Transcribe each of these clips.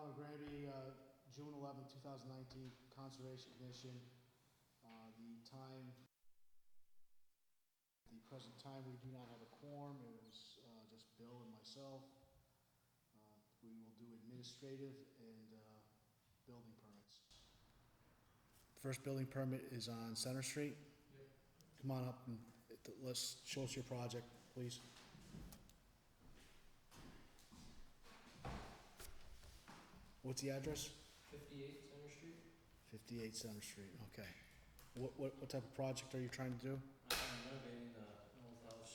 Town of Granby, June 11, 2019, Conservation Commission. The present time, we do not have a quorum. It was just Bill and myself. We will do administrative and building permits. First building permit is on Center Street. Yep. Come on up and let's show us your project, please. What's the address? 58 Center Street. 58 Center Street, okay. What type of project are you trying to do? I'm renovating the old house,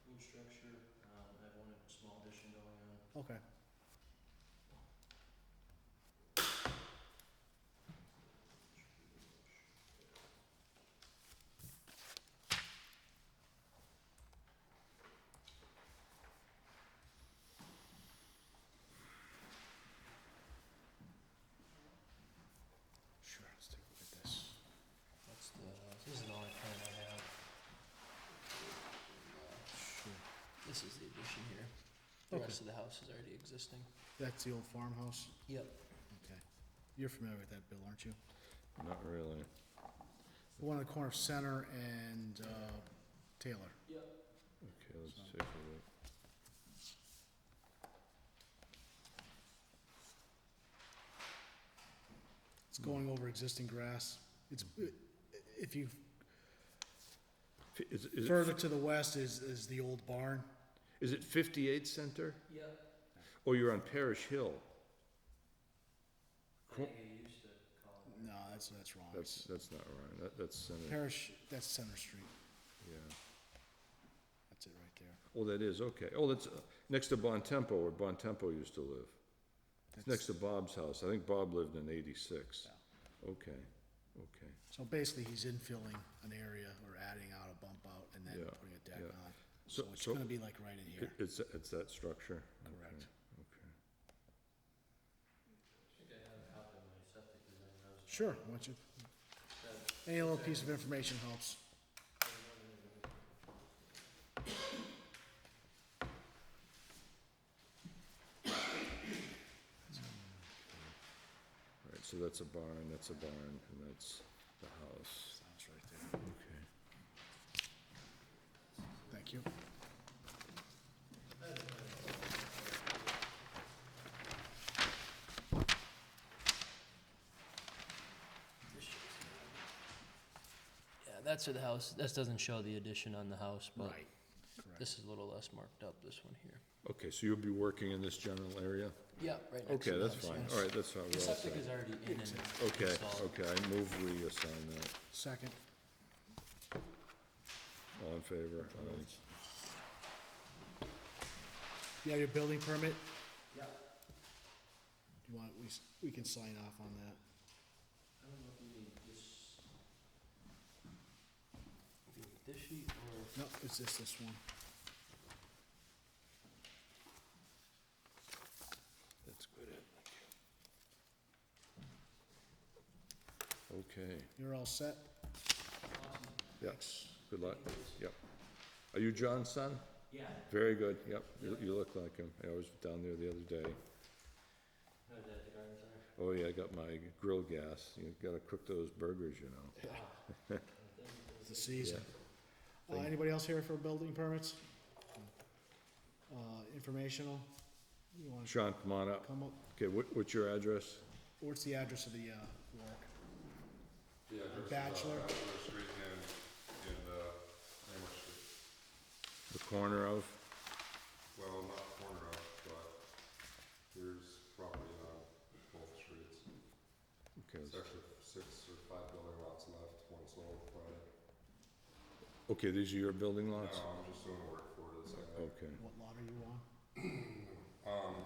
wood structure. I have one small addition going on. Okay. Sure, let's take a look at this. This is the only plan I have. Sure. This is the addition here. The Okay. rest of the house is already existing. That's the old farmhouse? Yep. Okay. You're familiar with that, Bill, aren't you? Not really. The one on the corner of Center and Taylor. Yep. Okay, let's take a look. It's going over existing grass. It's, if you, Is further it, to the west is the old barn. is it 58 Center? Yep. Oh, you're on Parish Hill. I think I used to call it. No, that's wrong. That's not right. That's Center. Parish, that's Center Street. Yeah. That's it right there. Oh, that is, okay. Oh, that's next to Bon Tempo, where Bon Tempo used to live. It's next to Bob's house. I think Bob lived in 86. Yeah. Okay, okay. So basically, he's infilling an area or adding out a bump out and then Yeah, putting a deck yeah. on. So it's gonna be like right in here. It's that structure? Correct. Okay. I think I have a copy of my septic design. Sure, why don't you, any little piece of information helps. All right, so that's a barn, and that's the house. Sounds right there. Okay. Thank you. Yeah, that's where the house, this doesn't show the addition on the house, but Right, correct. this is a little less marked up, this one here. Okay, so you'll be working in this general area? Yeah, right next to Okay, the that's house, fine. yes. All right, that's fine. The We're all septic set. is already in and Okay, installed. okay, I move we assign that. Second. All in favor? Aye. You have your building permit? Yeah. Do you want, we can sign off on that. I don't know if you need this. If you need this sheet or. No, it's just this one. That's good. Okay, You're all set? Awesome. yes, good luck. Yep. Are you John's son? Yeah. Very good, yep. You look like him. I was down there the other day. No, the garden center. Oh, yeah, I got my grill gas. You gotta cook those burgers, you know. It's the season. Yeah. Anybody else here for building permits? Informational? You want to Sean, come on up. come up? Okay, what's your address? What's the address of the work? Yeah, there's Bachelor. Bachelor Street and Amherst Street. The corner of? Well, not the corner of, but there's property on both streets. Okay, It's actually 6 or 5 building lots left, one sold Friday. okay, these are your building No, lots? I'm just doing the work for it, it's like, Okay, What lot are you on?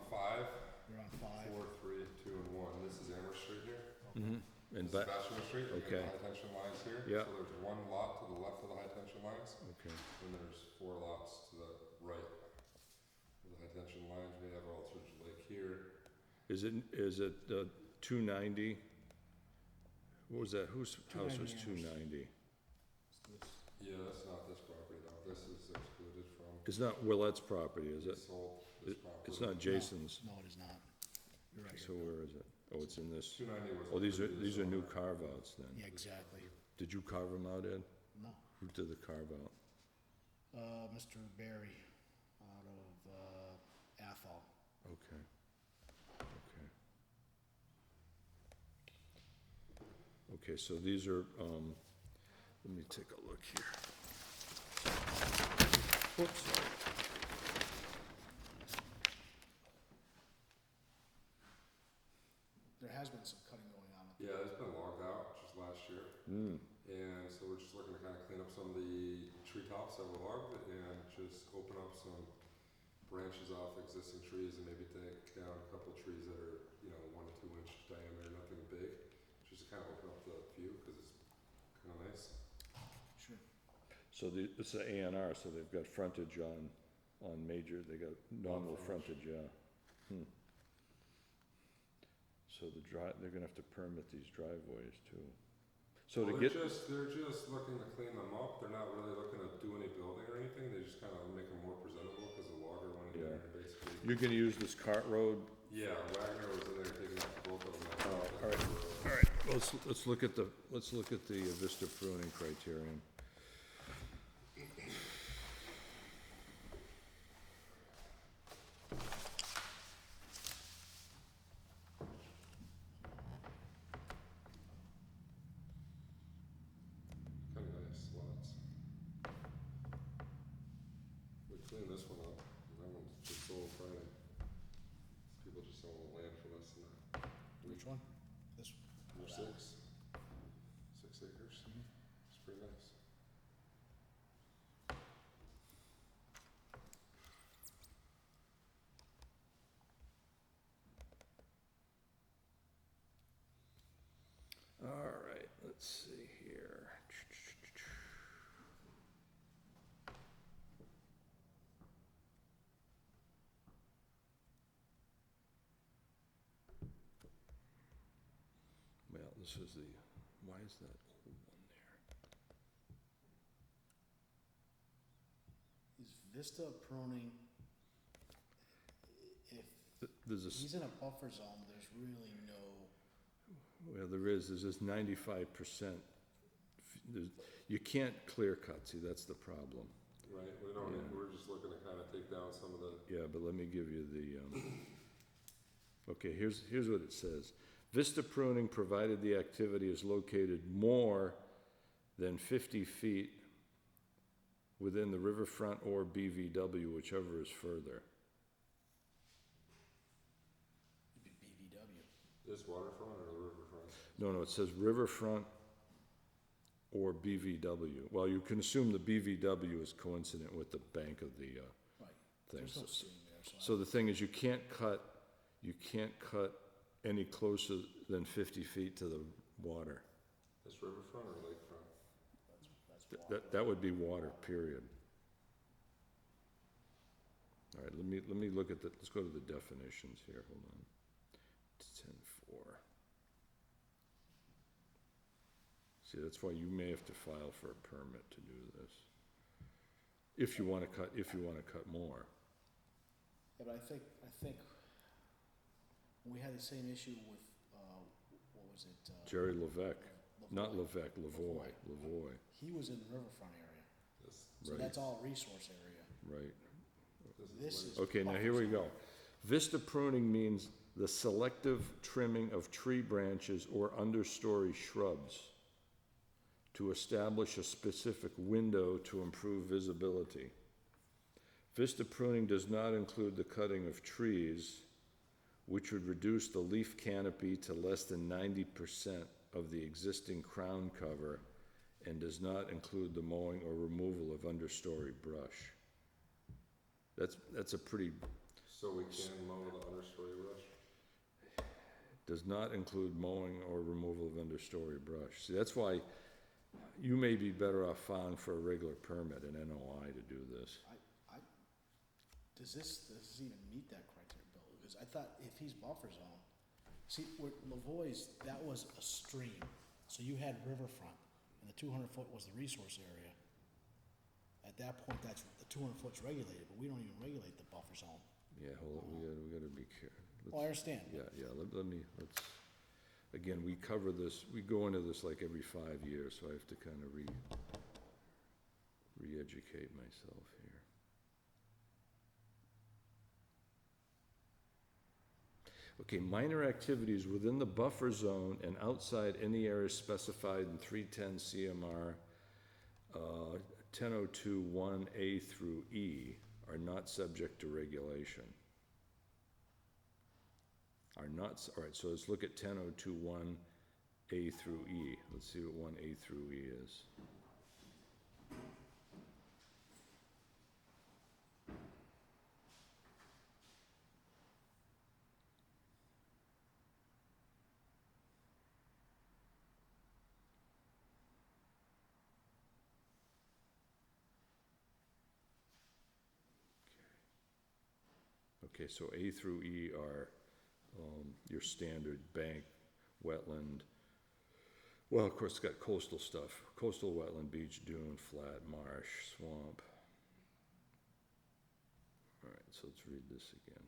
5, You're on 5. 4, 3, 2, and 1. This is Amherst Street here. and This is back, Bachelor Street, you got Okay. the high tension lines here. Yeah. So there's one lot to the left of the high tension lines, okay. and there's 4 lots to the right of the high tension lines. We have Aldridge Lake here. Is it 290? What was that? Whose house was 290? 290? Yeah, that's not this property though. This is excluded from. It's not Willette's property, is We it? sold this property. It's not Jason's. No, it is not. You're right. So where is it? Oh, it's in this, 290 was. oh, the these are previous new owner. carve-outs then? Yeah, exactly. Did you carve them out, Ed? No. Who did the carve-out? Mr. Barry out of, Athol. Okay, okay. Okay, so these are, let me take a look here. Whoops, sorry. There has been some cutting going on. Yeah, it's been logged out just last year. Mm, And so we're just looking to kind of clean up some of the treetops that were logged and just open up some branches off existing trees and maybe take down a couple of trees that are, 1 to 2 inch diameter, nothing big. Just to kind of open up the view because it's kind of nice. Sure. so it's a A and R, so they've got frontage on major, they got normal frontage. frontage, yeah. Hmm. So they're gonna have to permit these driveways too. So to Well, get, they're just looking to clean them up. They're not really looking to do any building or anything. They just kind of make them more presentable because the logger went in Yeah. there and basically. you're gonna use this cart road. Yeah, Wagner was in there taking out both of them. Oh, all right. All right, let's look at the Vista pruning criterion. Kind of nice lots. We cleaned this one up, and that one's just sold Friday. People just selling the land for less than that. Which one? This? Number That one. 6 acres. Mhm. It's pretty nice. All right, let's see here. Well, this is why is that old one there? Is Vista pruning, if There's a, he's in a buffer zone, there's really no, well, there's this 95%. You can't clear cut, see, that's the problem. Right, we don't, Yeah. we're just looking to kind of take down some of the, Yeah, but let me give you okay, here's what it says. Vista pruning, provided the activity is located more than 50 feet within the riverfront or BVW, whichever is further. it'd be BVW. this waterfront or the riverfront. No, it says riverfront or BVW. Well, you can assume the BVW is coincident with the bank of the Right. thing. There's no So- stream there, So the thing is, you can't cut any closer than 50 feet to the water. This riverfront or lakefront? that's water. That would be water, period. All right, let me look at let's go to the definitions here, hold on. 10.4. See, that's why you may have to file for a permit to do this. If you wanna cut more. Yeah, but I think, when we had the same issue with, what was it? Jerry Levesque, not Lavoie. Levesque, Lavoie, He was in the riverfront area, This, so Right. that's all resource area. right. This lake. is. Okay, now here we go. Vista pruning means the selective trimming of tree branches or understory shrubs to establish a specific window to improve visibility. Vista pruning does not include the cutting of trees, which would reduce the leaf canopy to less than 90% of the existing crown cover and does not include the mowing or removal of understory brush. That's a pretty, So we can mow the understory brush? does not include mowing or removal of understory brush. See, that's why you may be better off filing for a regular permit, an NOI to do this. Does this even meet that criteria, Bill? Because I thought if he's buffer zone, see, where Lavoie's, that was a stream, so you had riverfront, and the 200-foot was the resource area. At that point, the 200-foot's regulated, but we don't even regulate the buffer zone. Yeah, hold on, we gotta be careful. Well, I understand. Yeah, let's, again, we cover this, we go into this like every 5 years, so I have to kind of re-educate myself here. Okay, minor activities within the buffer zone and outside any area specified in 310 CMR 10021A through E are not subject to regulation. Are not, all right, so let's look at 10021A through E. Let's see what 1A through E is. Okay, so A through E are your standard bank, wetland. Well, of course, it's got coastal stuff. Coastal, wetland, beach, dune, flat, marsh, swamp. All right, so let's read this again.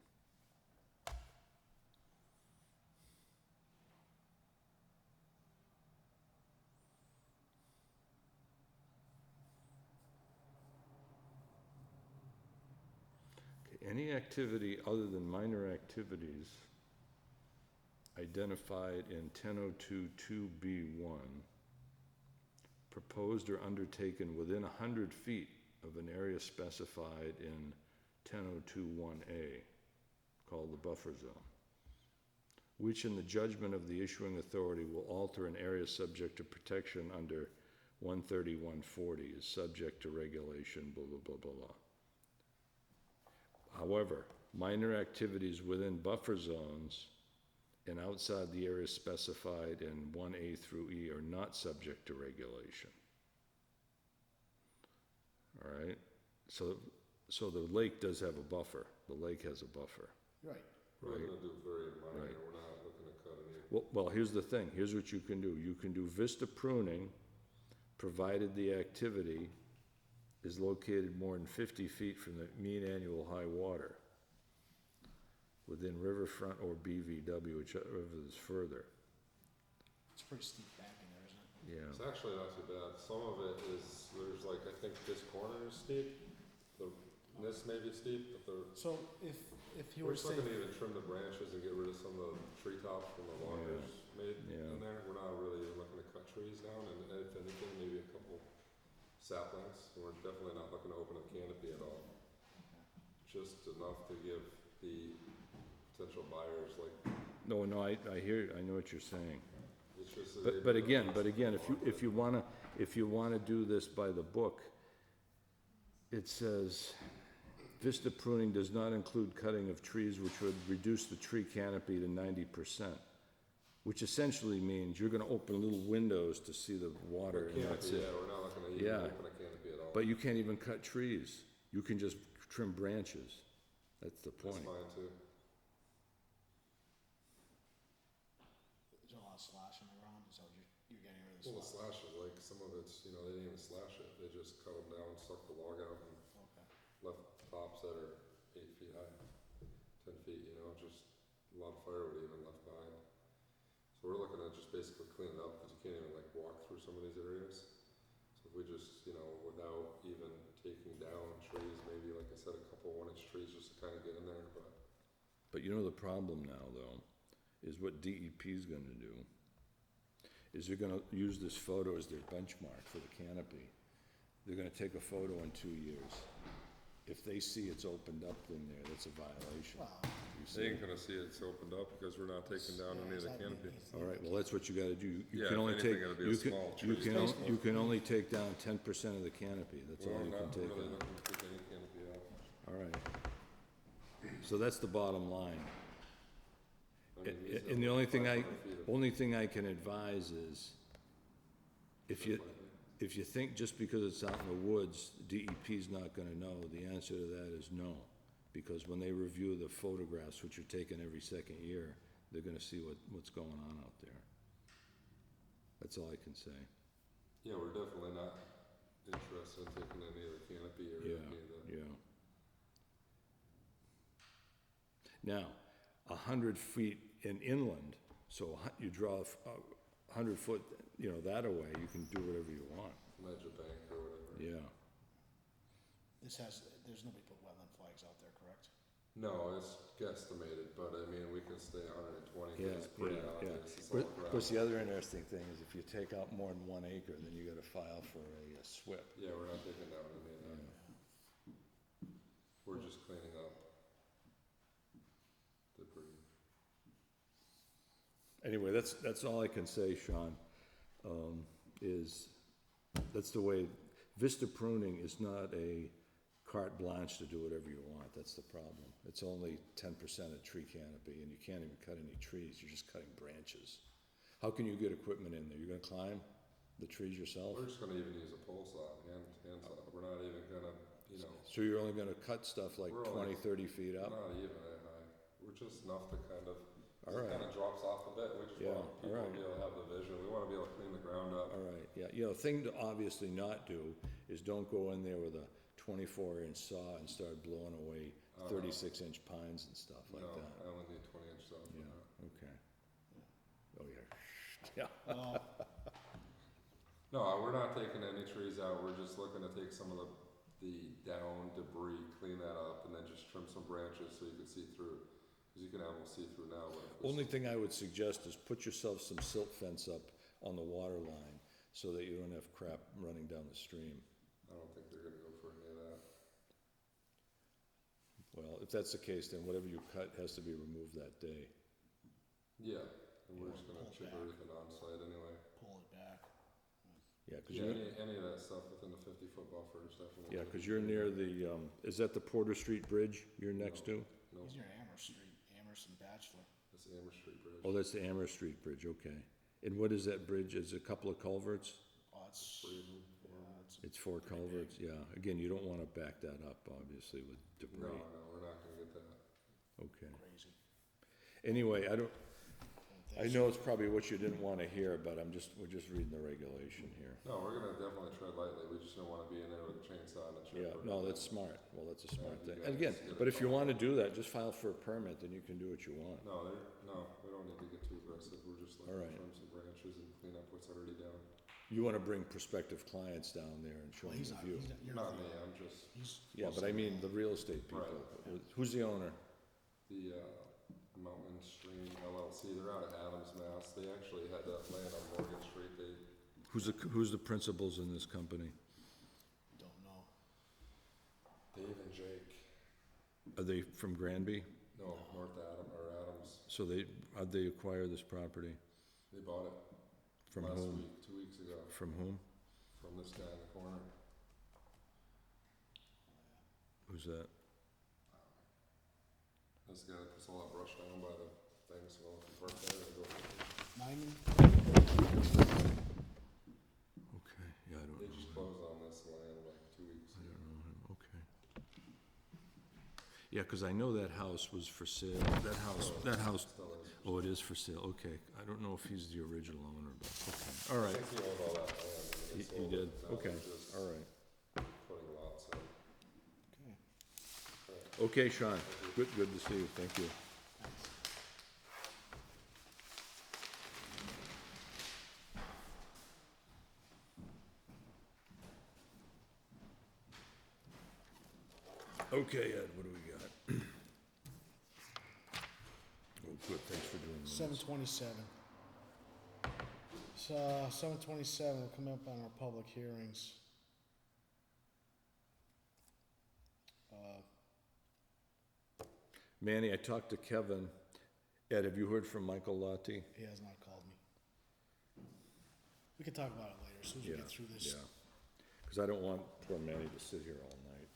Okay, any activity other than minor activities identified in 10022B1, proposed or undertaken within 100 feet of an area specified in 10021A, called the buffer zone, which in the judgment of the issuing authority will alter an area subject to protection under 130-140 is subject to regulation, blah, blah, blah, blah, blah. However, minor activities within buffer zones and outside the area specified in 1A through E are not subject to regulation. All right? So the lake does have a buffer. The lake has a buffer. Right. We're Right. gonna do very minor, Right. we're not looking to cut any. Well, here's the thing. Here's what you can do. You can do vista pruning, provided the activity is located more than 50 feet from the mean annual high water within riverfront or BVW, whichever is further. It's pretty steep back in there, isn't it? Yeah. It's actually not too bad. Some of it is, there's like, I think this corner is steep, this may be steep, but So if you we're were just saying, looking to even trim the branches and get rid of some of the treetops from the loggers made Yeah. in there. We're not really even looking to cut trees down, and if anything, maybe a couple saplings. We're definitely not looking to open a canopy at all. Just enough to give the potential buyers, like, No, I hear, I know what you're saying. it's just. But again, if you wanna do this by the book, it says, vista pruning does not include cutting of trees which would reduce the tree canopy to 90%, which essentially means you're gonna open little windows to see the water and that's Canopy, it. yeah, we're not looking to even Yeah. open a canopy at all. But you can't even cut trees. You can just trim branches. That's the That's point. fine too. there's a lot of slash in the ground, is that what you're getting rid of Well, the the slash? slashes, like, some of it's, they didn't even slash it. They just cut them down, sucked the log out, and Okay. left tops that are 8 feet high, 10 feet, just a lot of firewood even left behind. So we're looking at just basically clean it up, because you can't even like walk through some of these areas. So if we just, without even taking down trees, maybe like I said, a couple 1-inch trees just to kind of get in there, but. But you know the problem now, though, is what DEP's gonna do, is they're gonna use this photo as their benchmark for the canopy. They're gonna take a photo in 2 years. If they see it's opened up in there, that's a violation. Well, You see? They ain't gonna see it's opened up because we're not taking down any of the canopy. All right, well, that's what you gotta do. You Yeah, can if only anything, take, it'll be a you can, small you tree. can, you can only take down 10% of the canopy. That's all We're you can not take really down. looking to take any canopy out. All right. So that's the bottom line. I mean, these And the are only thing 500 feet of- only thing I can advise is, if you think just because it's out in the woods, DEP's not gonna know, the answer to that is no. Because when they review the photographs, which are taken every second year, they're gonna see what's going on out there. That's all I can say. Yeah, we're definitely not interested in taking any of the canopy or Yeah, any of the. yeah. Now, 100 feet in inland, so you draw a 100-foot, that away, you can do whatever you want, Ledge of bank or whatever. yeah. There's nobody put wetland flags out there, correct? No, it's guesstimated, but I mean, we can stay 120, Yeah, because it's pretty yeah, yeah. obvious, it's all Of gravel. course, the other interesting thing is if you take out more than 1 acre, then you gotta file for a SWIP. Yeah, we're not taking down any of that. We're just cleaning up debris. Anyway, that's all I can say, Sean, is, that's the way, vista pruning is not a carte blanche to do whatever you want, that's the problem. It's only 10% of tree canopy, and you can't even cut any trees, you're just cutting branches. How can you get equipment in there? You're gonna climb the trees yourself? We're just gonna even use a pole saw, hand saw. We're not even gonna, So you're only gonna cut stuff like We're 20, only- 30 feet up? not even that high. We're just enough to kind of, All it right. kind of drops off a bit. We just Yeah, want people all to right. be able to have the vision. We wanna be able to clean the ground up. All right, yeah, thing to obviously not do is don't go in there with a 24-inch saw and start blowing away 36-inch pines and stuff like No, that. I only need 20-inch saw for Yeah, that. okay. Oh, yeah. Yeah, Well, No, we're not taking any trees out. We're just looking to take some of the down debris, clean that up, and then just trim some branches so you can see through. Cause you can almost see through now. But if only it's- thing I would suggest is put yourself some silt fence up on the water line so that you don't have crap running down the stream. I don't think they're gonna go for any of that. Well, if that's the case, then whatever you cut has to be removed that day. Yeah, and we're just gonna Pull chip back. everything on site anyway. pull it back. Yeah, cause Yeah, you're, any of that stuff within the 50-foot buffer is definitely. yeah, 'cause you're near the, is that the Porter Street Bridge you're next to? No, He's near Amherst Street, Amherst and Bachelor. it's the Amherst Street Bridge. Oh, that's the Amherst Street Bridge, okay. And what is that bridge? Is it a couple of culverts? Oh, it's, Three of them, four. yeah, it's It's 4 culverts, yeah. Again, you don't wanna back that up, obviously, with No, debris. no, we're not gonna get that. Okay. crazy. Anyway, I And know it's probably what you didn't wanna hear, but we're just reading the regulation here. No, we're gonna definitely tread lightly. We just don't wanna be in there with a chainsaw and a chip. Yeah, or no, anything. that's smart. Well, that's a smart you thing. guys And again, get it but if you done. wanna do that, just file for a permit, then you can do what you want. No, we don't need to get too aggressive. We're just looking All to right. trim some branches and clean up what's already down. You wanna bring prospective clients down there and show Well, them he's the not, view. you're Not not me, the, I'm just he's, Yeah, but I mean, the real estate people. Right. Who's the owner? the, Mountain Stream LLC. They're out of Adams, Mass. They actually had that land on Morgan Street. They, Who's the principals in this company? don't know. Dave and Jake, Are they from Granby? no, North Adams. So how'd they acquire this property? They bought it From last whom? week, 2 weeks ago, From whom? from this guy in the corner. Who's that? This guy that puts all that brush down by the thing, so if you park there, it'll go. Nyman? Okay, yeah, I don't They know. just closed on this land like 2 weeks I ago. don't know him, okay. Yeah, 'cause I know that house was for sale. That house, Still is. oh, it is for sale, okay. I don't know if he's the original owner, but, okay, all I right. think he owned all that land. and He they sold did, it. Now okay, they're just all right. Putting lots in. Okay. Okay, Sean, good to see you, thank you. Okay, Ed, what do we got? Oh, good, thanks for doing this. 727. So, 727, we're coming up on our public hearings. Manny, I talked to Kevin. Ed, have you heard from Michael Lotti? He has not called me. We can talk about it later, as soon as we get through this. Yeah, because I don't want poor Manny to sit here all night.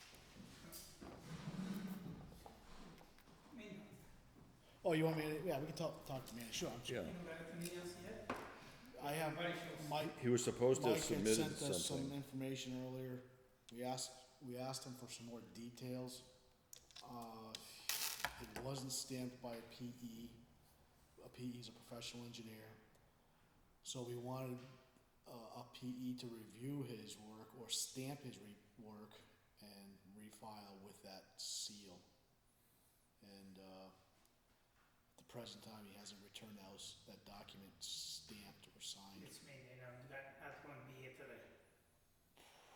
Oh, you want me to, yeah, we can talk to Manny, sure, I'm sure. Yeah, I have, Mike, he was supposed to have Mike had submitted sent us some something. information earlier. We asked him for some more details. It wasn't stamped by a PE. A PE is a professional engineer. So we wanted a PE to review his work or stamp his work and refile with that seal. And present time, he hasn't returned that document stamped or signed. Which means, not gonna be here today.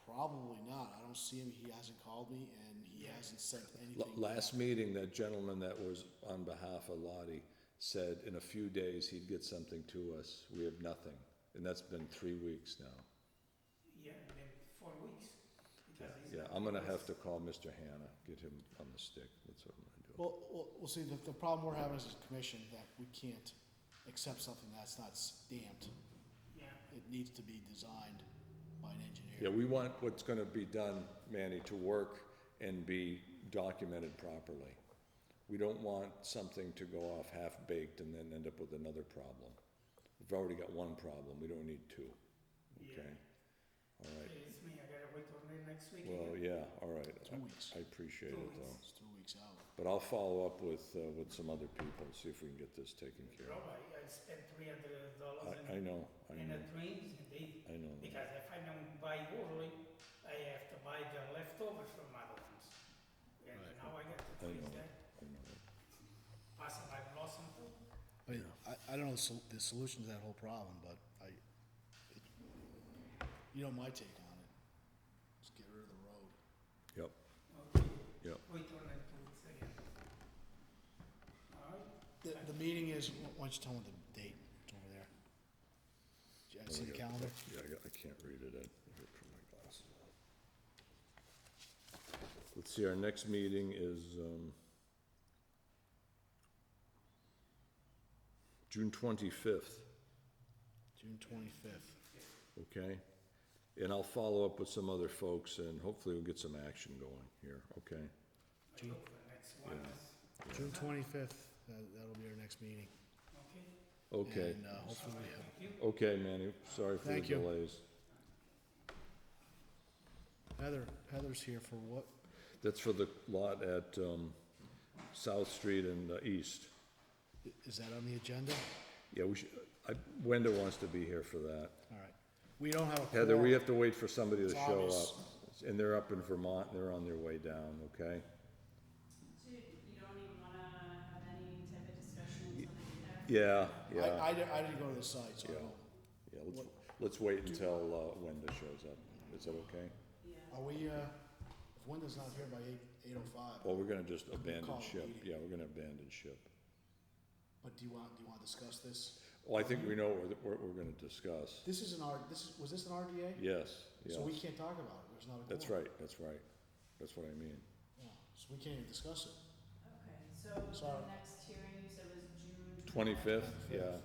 Probably not. I don't see him. He hasn't called me and he Yeah. hasn't sent anything. Last meeting, that gentleman that was on behalf of Lottie said in a few days he'd get something to us. We have nothing, and that's been 3 weeks now. Yeah, been 4 weeks. Because he's Yeah, not I'm gonna with have us. to call Mr. Hanna, get him on the stick, that's what I'm gonna do. Well, see, the problem we're having as a commission, that we can't accept something that's not stamped. Yeah, It needs to be designed by an engineer. Yeah, we want what's gonna be done, Manny, to work and be documented properly. We don't want something to go off half-baked and then end up with another problem. We've already got one problem, we don't need two, okay? All right, it's me, I gotta wait till next week well, again. yeah, all right. 2 weeks. I appreciate 2 it, though. weeks. It's 2 weeks out. But I'll follow up with some other people, see if we can get this taken care of. Rob, I spent $300 I know, in the trains, and I know. because if I don't buy early, I have to buy the leftovers from other ones. And Right. now I got the I trees know. there, I know. possibly I've lost some too. I mean, I don't know the solution to that whole problem, but you know my take on it. Just get rid of the road. Yep, Okay. yep. Wait till next 2 weeks again. All right? The meeting is, why don't you tell me the date? It's over there. Did you see the calendar? Yeah, I can't read it, I gotta put my glasses on. Let's see, our next meeting is, June 25th, June 25th. okay? And I'll follow up with some other folks, and hopefully we'll get some action going here, okay? I hope the next one Yeah. is, June 25th, that'll be our next meeting. okay? Okay, And hopefully we have, Thank you. okay, Manny, sorry for the Thank you. delays. Heather's here for what? That's for the lot at, South Street and East. Is that on the agenda? Yeah, Wenda wants to be here for that. All right. We don't have a Heather, we quorum. have to wait for somebody to It's show obvious. up. And they're up in Vermont, they're on their way down, okay? So you don't even wanna have any type of discussion until they get there? Yeah, I didn't go to the site, so I Yeah. don't. yeah, let's wait until, Wenda shows up. Is that okay? Yeah. Are we, if Wenda's not here by 8:05, Well, we're gonna just Call abandon it ship. meeting. Yeah, we're gonna abandon ship. but do you want to discuss this? Well, I think we know what we're gonna discuss. This is was this an RDA? Yes, So we yes. can't talk about it, there's not a quorum. That's right, that's right. That's what I mean. Yeah, so we can't even discuss it. Okay, so Sorry. the next hearing you said was June 25th, yeah.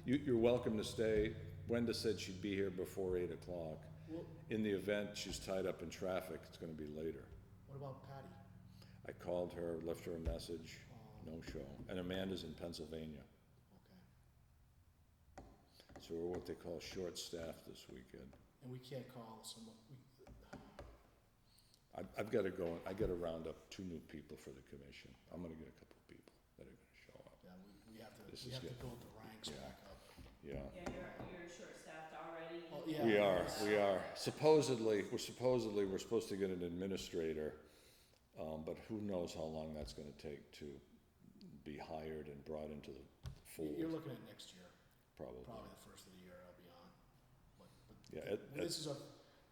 You're welcome to stay. Wenda said she'd be here before 8 o'clock. Well, In the event she's tied up in traffic, it's gonna be later. what about Patty? I called her, left her a message, Oh, no show. And Amanda's in Pennsylvania, okay. so we're what they call short-staffed this weekend. And we can't call someone, I've gotta go, I gotta round up 2 new people for the commission. I'm gonna get a couple of people that are gonna show up, yeah, we have This to is good. build the ranks Yeah. back up. yeah. Yeah, you're short-staffed already. Oh, yeah. We are. Supposedly, we're supposed to get an administrator, but who knows how long that's gonna take to be hired and brought into the fold, You're looking at next year, probably. probably the first of the year, I'll be on. Yeah,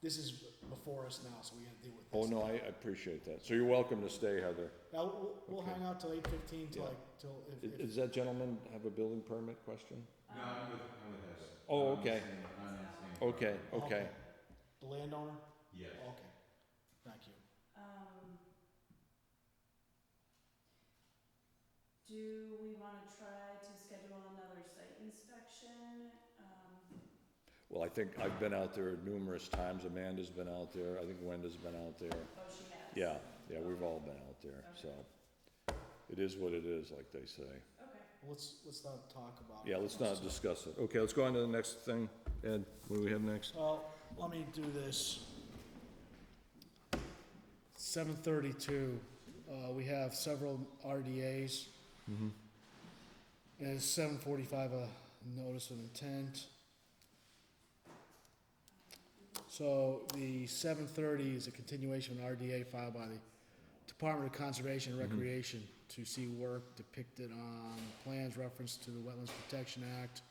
This is before us now, so we gotta deal with this. oh, no, I appreciate that. So you're welcome to stay, Heather. Now, we'll Okay. hang out till 8:15 till Yeah. if, Does that gentleman have a building permit question? Um, I'm with Heather. Oh, I'm okay. in the same Okay, okay. the landowner? Yes. Okay, thank you. Do we wanna try to schedule another site inspection? Well, I think I've been out there numerous times. Amanda's been out there. I think Wenda's been out there. Oh, she has? Yeah, we've all been out there, so. It is what it is, like they say. Okay. Let's not talk about it. Yeah, let's not discuss it. Okay, let's go on to the next thing. Ed, what do we have next? Well, let me do this. 7:32, we have several RDAs. Mhm. And it's 7:45, a notice of intent. So the 7:30 is a continuation of an RDA filed by the Department of Conservation and Recreation to see work depicted on plans referenced to the Wetlands Protection Act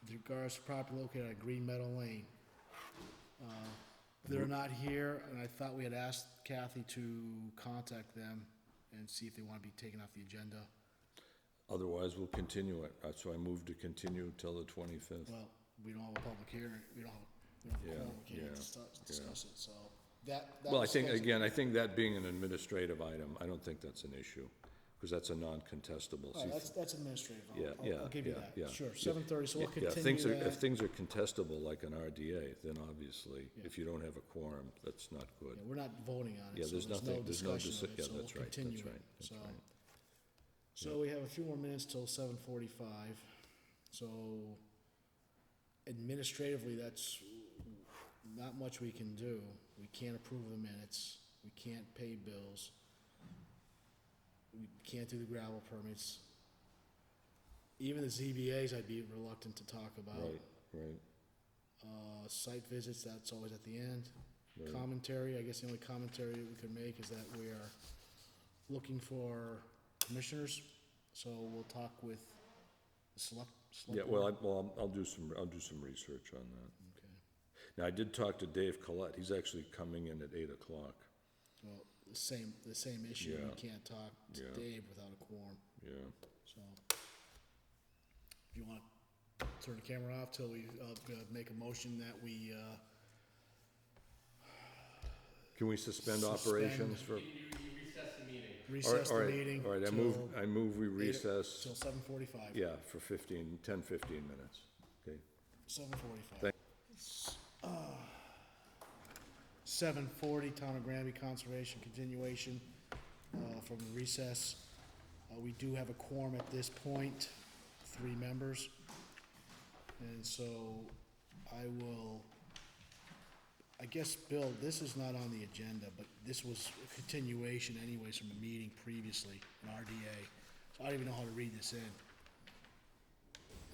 with regards to property located at Green Meadow Lane. They're not here, and I thought we had asked Kathy to contact them and see if they want to be taken off the agenda. Otherwise, we'll continue it. So I move to continue till the 25th. Well, we don't have a public hearing, we don't have a Yeah, quorum, we can't yeah, discuss it, so that. Well, I was think, scheduled. again, I think that being an administrative item, I don't think that's an issue, because that's a non-contestable. All right, that's administrative, Yeah, I'll give you yeah, that, sure, yeah. 7:30, so we'll Yeah, continue if that. things are contestable, like an RDA, then obviously, Yeah. if you don't have a quorum, that's not good. Yeah, we're not voting on Yeah, it, so there's there's no nothing, there's no, discussion of it, yeah, so we'll that's right, continue that's it, right, that's so. right. So we have a few more minutes till 7:45, so administratively, that's not much we can do. We can't approve the minutes, we can't pay bills, we can't do the gravel permits. Even the ZBAs, I'd be reluctant to talk about. Right, Site visits, that's always at the end. right. Commentary, I guess the only commentary we could make is that we are looking for commissioners, so we'll talk with the select Yeah, board. well, I'll do some research on that. Okay, Now, I did talk to Dave Collette, he's actually coming in at 8 o'clock, well, the same issue, Yeah. we can't talk to Yeah. Dave without a quorum, yeah. so. If you wanna turn the camera off till we, make a motion that we, Can we suspend Suspend. operations for? You recess the meeting. recess All the right, meeting all right, I move we recess, till 7:45. yeah, for 10, 15 minutes, okay? 7:45. Thank- 7:40, Town of Granby Conservation continuation from recess. We do have a quorum at this point, 3 members. And so I guess, Bill, this is not on the agenda, but this was a continuation anyways from a meeting previously, an RDA. So I don't even know how to read this in,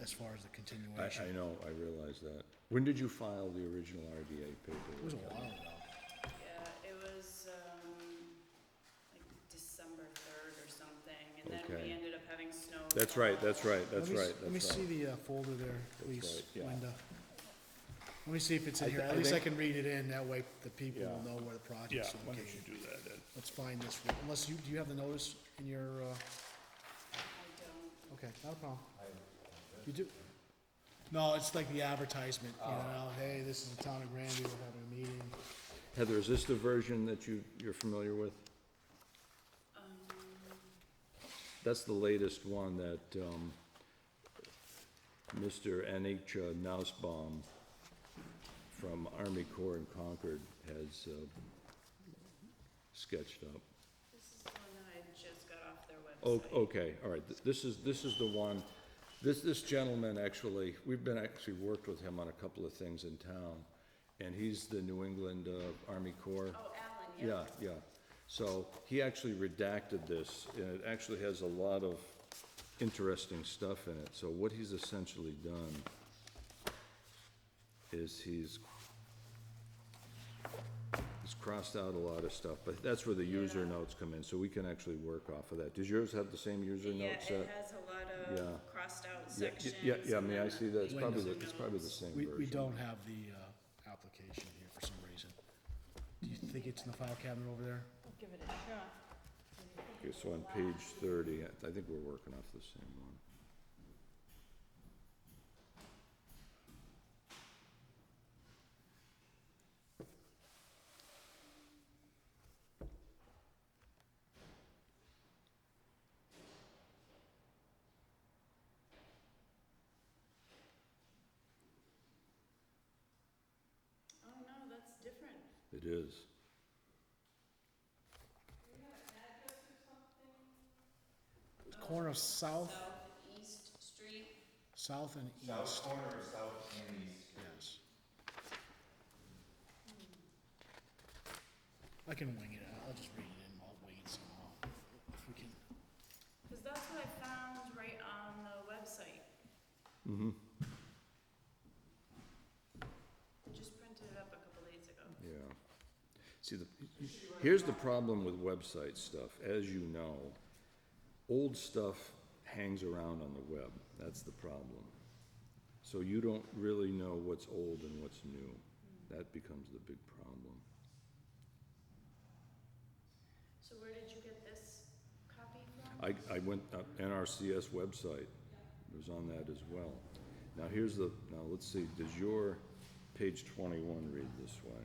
as far as the continuation. I know, I realize that. When did you file the original RDA paperwork? It was a while ago. Yeah, it was, like December 3rd or something, and then Okay. we ended up having snow. That's right, that's right, that's right, Let me that's see right. the folder there, please, right, yeah. Linda. Let me see if it's in I here, thi- at I least I think- can read it in, that way the people will Yeah. know where the project's located. do that then? Let's find this, unless do you have the notice in your, I don't. okay, not a problem. You do? No, it's like the advertisement, you know, hey, this is the town of Granby, we're having a meeting. Heather, is this the version that you're familiar with? That's the latest one that, Mr. N.H. Nussbaum from Army Corps in Concord has, sketched up. This is the one that I just got off their Oh, website. okay, all right, this is the one, this gentleman actually, we've been actually worked with him on a couple of things in town, and he's the New England, Army Corps. Oh, Alan, yep. Yeah, yeah, so he actually redacted this, and it actually has a lot of interesting stuff in it, so what he's essentially done is he's crossed out a lot of stuff, but that's where the user Yeah. notes come in, so we can actually work off of that. Does yours have the same user Yeah, note set? it has a lot Yeah. of crossed out Yeah, sections. yeah, and may I then see that? It's the probably, user it's probably the notes. same version. We don't have the, application here for some reason. Do you think it's in the file cabinet over there? I'll give it a shot. Okay, so on page 30, I think we're working off the same one. Oh, no, that's different. It is. Corner of South, Southeast Street. South and South East, corner or south and east? yes. I can wing it, I'll just read it in, I'll wing it somehow, if we can. Because that's what I found right on the website. Mm-hmm, I just printed it up a couple days ago. yeah. See, Here's the problem with website stuff, as you know, old stuff hangs around on the web, that's the problem. So you don't really know what's old and what's new, that becomes the big problem. So where did you get this copy from? I went, NRCS website, it was on that as well. Now here's the, now let's see, does your page 21 read this way?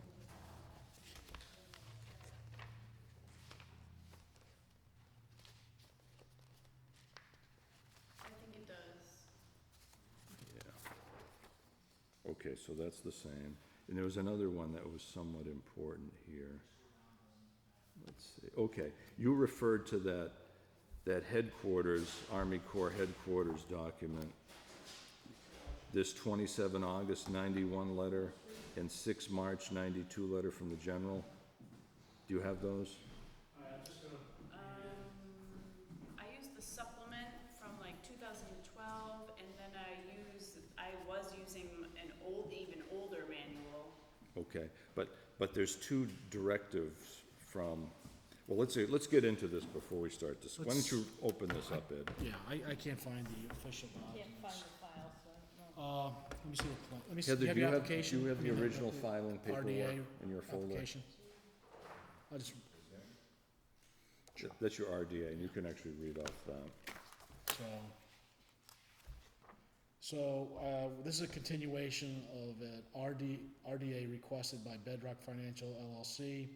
I think it does. Yeah. Okay, so that's the same. And there was another one that was somewhat important here. Let's see, okay, you referred to that headquarters, Army Corps headquarters document. This 27 August 91 letter and 6 March 92 letter from the general. Do you have those? I used the supplement from like 2012, and then I was using an even older manual. Okay, but there's two directives from, well, let's get into this before we start this. Why don't you open this up, Ed? Yeah, I can't find the official Can't find documents. the file, so I don't know. Let me see the plan, let me see, Heather, you have do your you have, application? do you have I the mean, original filing paperwork RDA in your folder? application? I'll just, That's your RDA, and you can actually read off that. So, this is a continuation of an RDA requested by Bedrock Financial LLC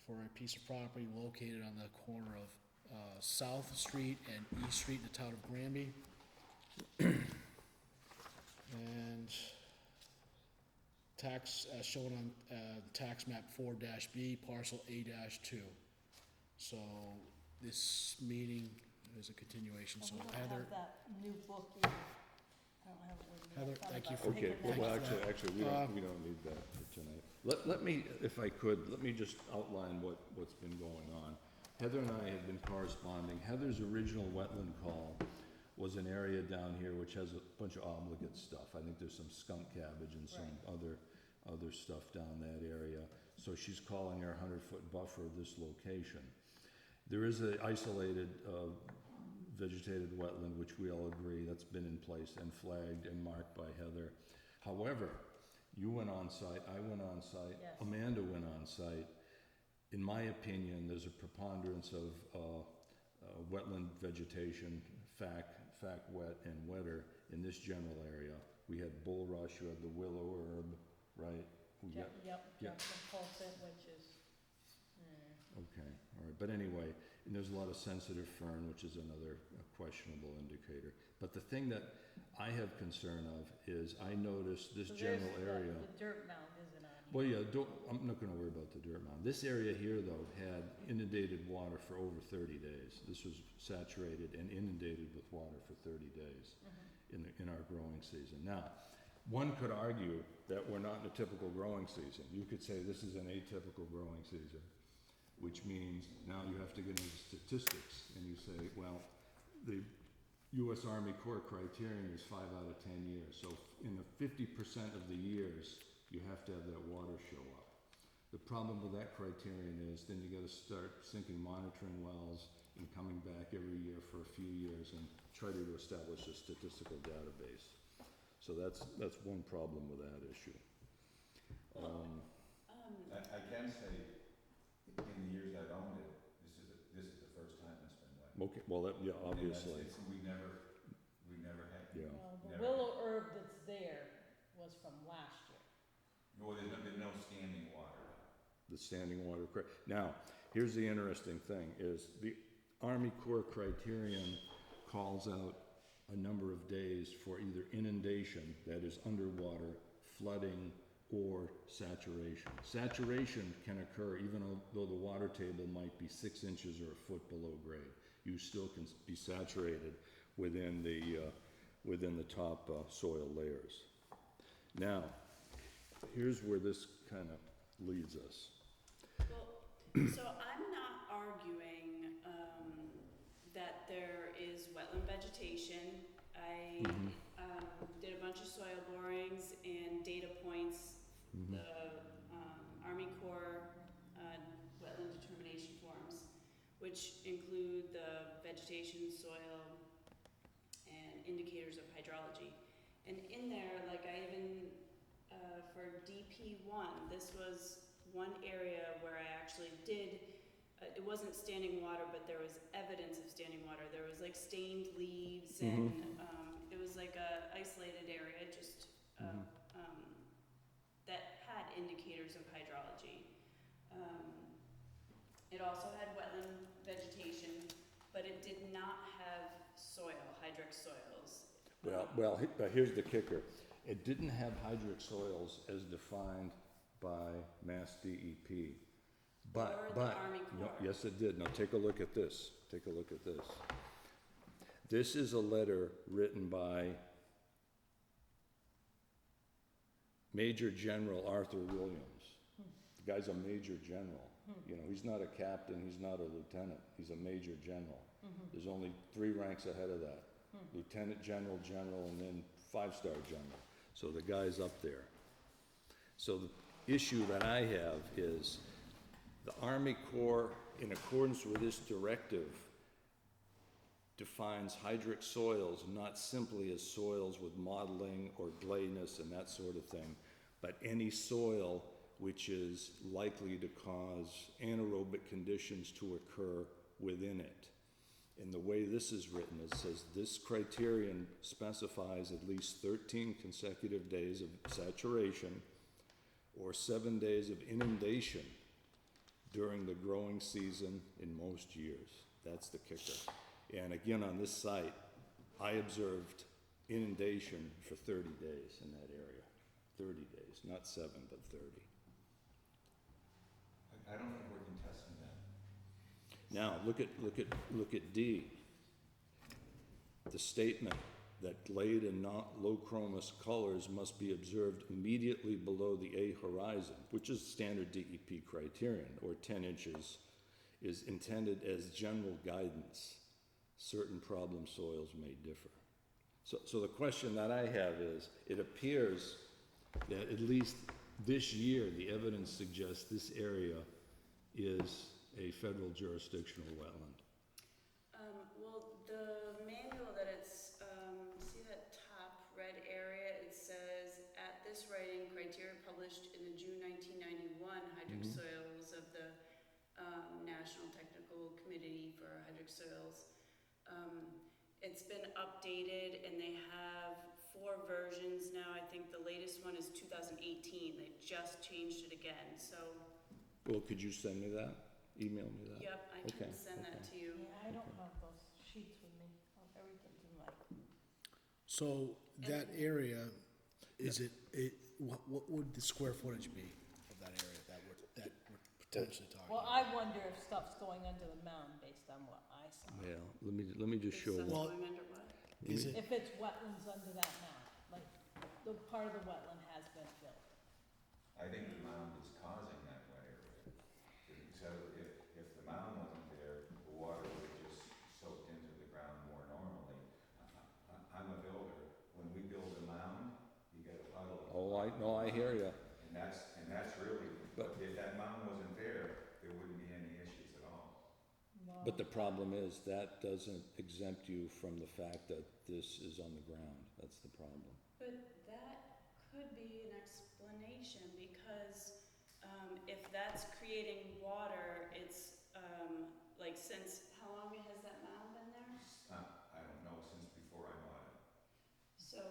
for a piece of property located on the corner of South Street and East Street in the town of Granby. And tax, as shown on tax map 4-B, parcel A-2. So, this meeting is a continuation, so We don't Heather. have that new book either. I don't have it with me. I Heather, thought thank you about for- Okay, taking that well, out. actually, we don't need that for tonight. Let me, if I could, let me just outline what's been going on. Heather and I have been corresponding. Heather's original wetland call was an area down here which has a bunch of obligate stuff. I think there's some skunk cabbage and some other stuff down that area. So she's calling our 100-foot buffer this location. There is an isolated vegetated wetland, which we all agree, that's been in place and flagged and marked by Heather. However, you went on site, I went on site, Yes. Amanda went on site. In my opinion, there's a preponderance of wetland vegetation, fact wet and wetter in this general area. We had bulrush, you had the willow herb, right? We got, Yep, yeah. the pulsate, which is, okay, all right, but anyway, and there's a lot of sensitive fern, which is another questionable indicator. But the thing that I have concern of is I noticed this so there's general area. the dirt mound isn't on here. Well, yeah, I'm not gonna worry about the dirt mound. This area here, though, had inundated water for over 30 days. This was saturated and inundated with water for 30 days in our growing season. Now, one could argue that we're not in a typical growing season. You could say this is an atypical growing season, which means now you have to get into statistics, and you say, well, the U.S. Army Corps criterion is 5 out of 10 years. So in the 50% of the years, you have to have that water show up. The problem with that criterion is then you gotta start sinking monitoring wells and coming back every year for a few years and try to establish a statistical database. So that's one problem with that issue. I can say, in the years I've owned it, this is the first time it's been wet. Okay, well, that, yeah, And obviously, we never had. yeah. Well, the Never. willow herb that's there was from last year. Well, there's no standing water. The standing water. Now, here's the interesting thing, is the Army Corps criterion calls out a number of days for either inundation, that is underwater, flooding, or saturation. Saturation can occur even though the water table might be 6 inches or a foot below grade. You still can be saturated within the top soil layers. Now, here's where this kind of leads us. Well, so I'm not arguing that there is wetland vegetation. I did a bunch of soil borings and data points. The Army Corps wetland determination which include the vegetation, soil, and indicators of hydrology. And in there, like I even, for DP1, this was one area where I actually did, it wasn't standing water, but there was evidence of standing water. There was like stained leaves and it was like a isolated area, just that had indicators of hydrology. It also had wetland vegetation, but it did not have soil, hydric soils. But here's the kicker. It didn't have hydric soils as defined by Mass DEP. Or the Army No, Corps. yes, it did. Now, take a look at this. Take a look at this. This is a letter written by Major General Arthur Williams. The guy's a major general. You know, he's not a captain, he's not a lieutenant, he's a major general. There's only 3 ranks ahead of that. Lieutenant general, general, and then 5-star general. So the guy's up there. So the issue that I have is the Army Corps, in accordance with this directive, defines hydric soils not simply as soils with modeling or glayness and that sort of thing, but any soil which is likely to cause anaerobic conditions to occur within it. And the way this is written, it says this criterion specifies at least 13 consecutive days of saturation or 7 days of inundation during the growing season in most years. That's the kicker. And again, on this site, I observed inundation for 30 days in that area. 30 days, not 7, but 30. I don't think we're contesting that. Now, look at D. The statement that glade and not low chromous colors must be observed immediately below the A horizon, which is standard DEP criterion, or 10 inches, is intended as general guidance. Certain problem soils may differ. So the question that I have is, it appears that at least this year, the evidence suggests this area is a federal jurisdictional wetland. Well, the manual that it's, see that top red area? It says, at this writing, criteria published in the June 1991 hydric soils of the National Technical Committee for Hydric Soils. It's been updated and they have 4 versions now. I think the latest one is 2018. They just changed it again, so. Well, could you send me that? Email me that? Yep, I can send that to you. Yeah, I don't have those sheets with me. Everything's in my. So that area, is what would the square footage be of that area that we're potentially talking Well, about? I wonder if stuff's going under the mound based on what I saw. Yeah, let me just Is show stuff you. Well, going under what? Is it, If it's wetlands under that mound, like, the part of the wetland has been filled. I think the mound is causing that wet area. So if the mound wasn't there, the water would have just soaked into the ground more normally. I'm a builder. When we build a mound, you get a puddle. Oh, I hear you. And that's really, but if that mound wasn't there, there wouldn't be any issues at all. No. But the problem is, that doesn't exempt you from the fact that this is on the ground. That's the problem. But that could be an explanation because if that's creating water, it's like since, how long has that mound been there? I don't know, since before I bought it. So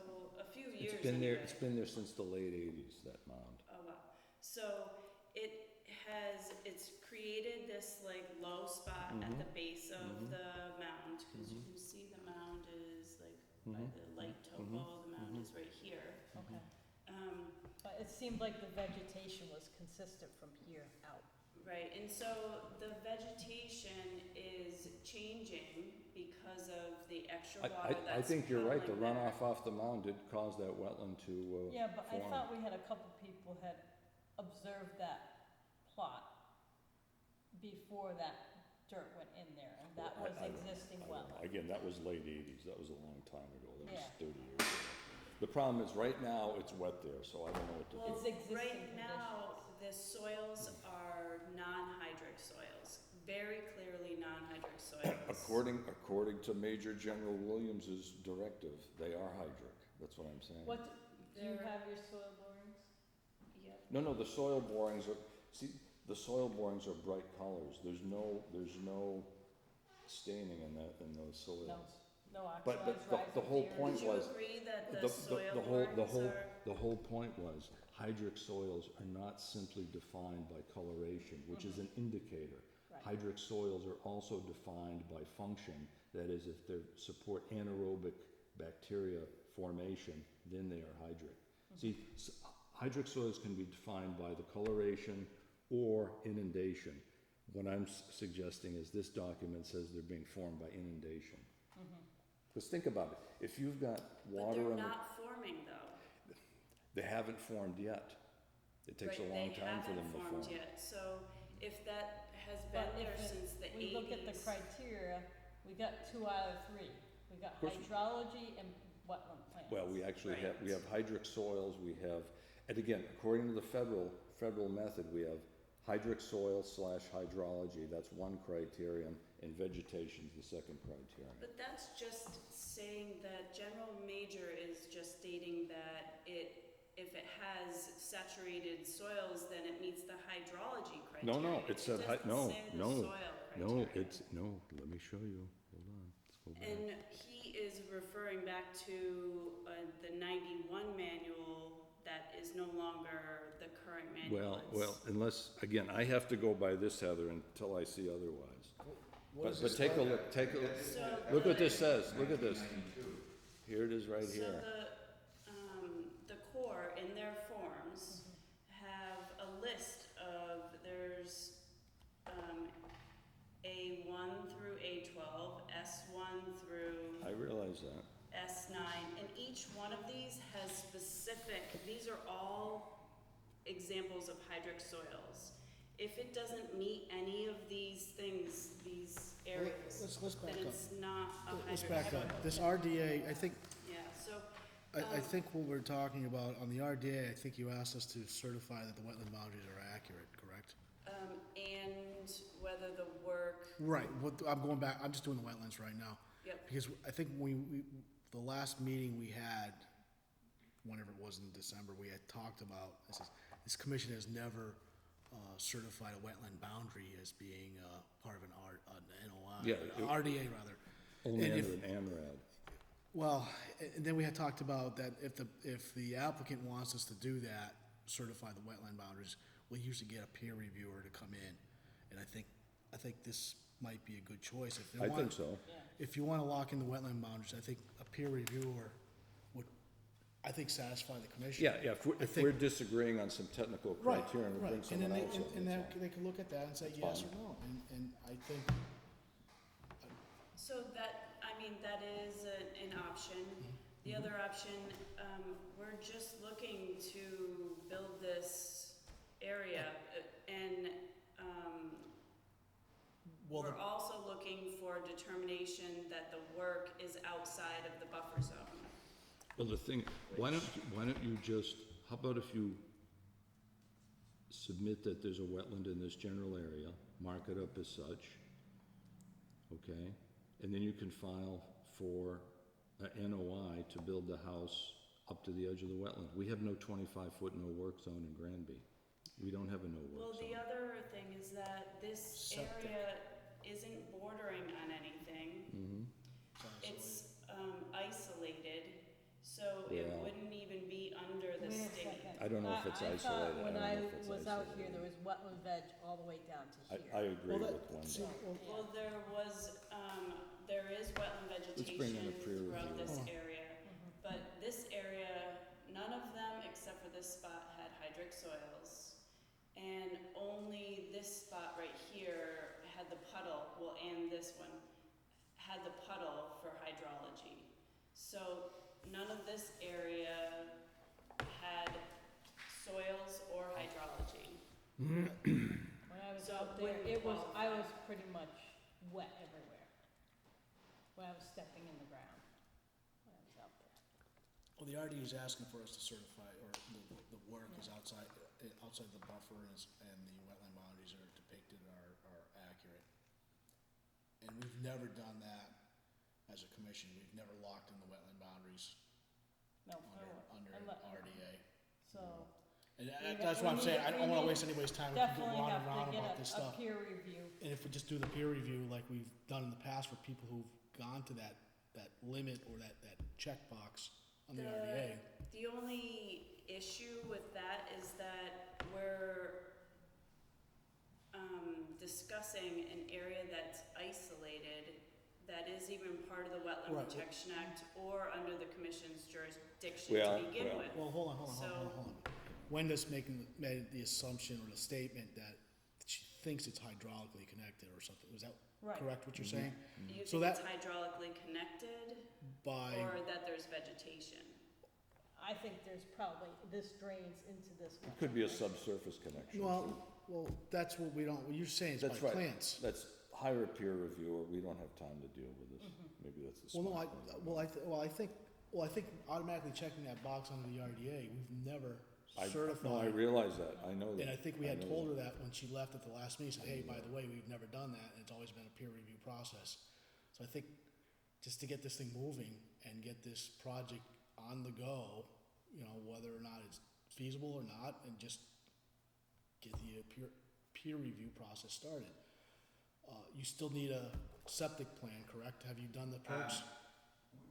a few years It's been there, anyway. it's been there since the late 80s, that mound. Oh, wow. So it's created this like low spot at the base of the mound, because you can see the mound is like by the light topo, the mound is right here. Okay. But it seemed like the vegetation was consistent from here out. Right, and so the vegetation is changing because of the extra water that's I think you're right, the puddling there. runoff off the mound did cause that wetland to Yeah, but I form. thought we had a couple people had observed that plot before that dirt went in there, and that was existing I don't know. wetland. Again, that was late 80s, that was a long time ago, that was Yeah. 30 years ago. The problem is, right now, it's wet there, so I don't know what to Well, do. It's existing right now, the soils are non-hydric soils, very clearly non-hydric hydric soils. According to Major General Williams's directive, they are hydric, that's what I'm saying. What, do you They're- have your soil borings? Yep. No, the soil borings are, see, the soil borings are bright colors, there's no staining in those soils. No But oxidized the whole riboflavin? point Would you was, agree that the the soil borings are? the whole point was, hydric soils are not simply defined by coloration, which is an indicator. Right. Hydric soils are also defined by function, that is, if they support anaerobic bacteria formation, then they are hydric. See, hydric soils can be defined by the coloration or inundation. What I'm suggesting is this document says they're being formed by inundation. Because think about it, if you've got But water they're in the, not forming though. they haven't formed yet. It takes a long time for them to form. They haven't formed yet, so if that has been But there if since the we look at the eighties. criteria, we got 2 out of 3. We got course we- hydrology and wetland plants. Well, we actually have, we Right. have hydric soils, we have, and again, according to the federal method, we have hydric soil / hydrology, that's one criterion, and vegetation's the second criterion. But that's just saying that general major is just stating that if it has saturated soils, then it meets the hydrology criteria. No, it said doesn't no, say the no, soil no, criteria. let me show you, hold on, let's go back. And he is referring back to the 91 manual that is no longer the current manual. Well, unless, again, I have to go by this, Heather, until I see otherwise. But take a look, So look what the- this says, look at this. Here it is right So here. the Corps in their forms have a list of, there's, A1 through A12, S1 through I realize that. S9, and each one of these has specific, these are all examples of hydric soils. If it doesn't meet any of these things, these areas, Let's back then up. it's not a hydric soil. Let's back up. This RDA, I think, Yeah, so, I think what we're talking about, on the RDA, I think you asked us to certify that the wetland boundaries are accurate, correct? and whether the work, Right, I'm going back, I'm just doing the wetlands right now. yep, Because I think the last meeting we had, whenever it was in December, we had talked about, this commission has never certified a wetland boundary as being part of an NOI, Yeah, an RDA rather. Only And under if- an ANRAD. Well, and then we had talked about that if the applicant wants us to do that, certify the wetland boundaries, we usually get a peer reviewer to come in. And I think this might be a good choice. If they I want- think so. Yeah. If you wanna lock in the wetland boundaries, I think a peer reviewer would, I think, satisfy the commission. Yeah, if think- we're disagreeing on some technical Right, criteria, we'll right, bring and someone then else in. and that's then they can look at that and say That's yes or fine. no, and I think, so that, I mean, that is an option. The other option, we're just looking to build this area, and, well, we're also looking for determination that the work is outside of the buffer zone. Well, the thing, why don't you just, how about if you submit that there's a wetland in this general area, mark it up as such, okay? And then you can file for a NOI to build the house up to the edge of the wetland. We have no 25-foot no-work zone in Granby. We don't have a Well, no-work the zone. other thing is that this Septic. area isn't bordering on anything. It's isolated, so it Yeah. wouldn't even be under the Wait a state. second. I don't know if it's I isolated. thought when I I don't know if it's was out here, isolated. there was wetland veg all the way down to I here. agree Well, with Wendy. see, Well, there is wetland bring in a vegetation peer throughout reviewer. this area, but this area, none of them except for this spot had hydric soils. And only this spot right here had the puddle, well, and this one, had the puddle for hydrology. So none of this area had soils or hydrology. When I was So out it there, wouldn't I qualify. was pretty much wet everywhere. When I was stepping in the ground, when I was out there. well, the RD is asking for us to certify, or the work is outside the buffer and the wetland boundaries are depicted are accurate. And never done that as a commission. We've never locked in the wetland boundaries No, under I'm- RDA. so. And We- that's what I'm we saying, need- I don't we wanna need- waste anybody's time, we keep Definitely going have around to about get this a stuff. peer review. And if we just do the peer review like we've done in the past for people who've gone to that limit or that checkbox on the RDA. The only issue with that is that we're discussing an area that's isolated, that is even part of the Wetland Right. Protection Act or under the commission's jurisdiction Well, to begin well. with. Well, hold on. So- Wenda's made the assumption or the statement that she thinks it's hydraulically connected or something. Was that Right. correct, what you're saying? You So think it's that- hydraulically connected By, or that there's vegetation? I think there's probably, this drains into this one. It could be a subsurface connection. well, that's what we don't, what you're saying is by That's right. plants. Let's hire a peer reviewer, we don't have time to deal with this. Maybe that's the Well, no, smart thing. I think automatically checking that box under the RDA, we've never No, I certified. realize that, I know that. And I think we had know told her that when she left at the last meeting, said, hey, by the way, we've never done that, and it's always been a peer review process. So I think just to get this thing moving and get this project on the go, you know, whether or not it's feasible or not, and just get the peer review process started. You still need a septic plan, correct? Have you done the perks?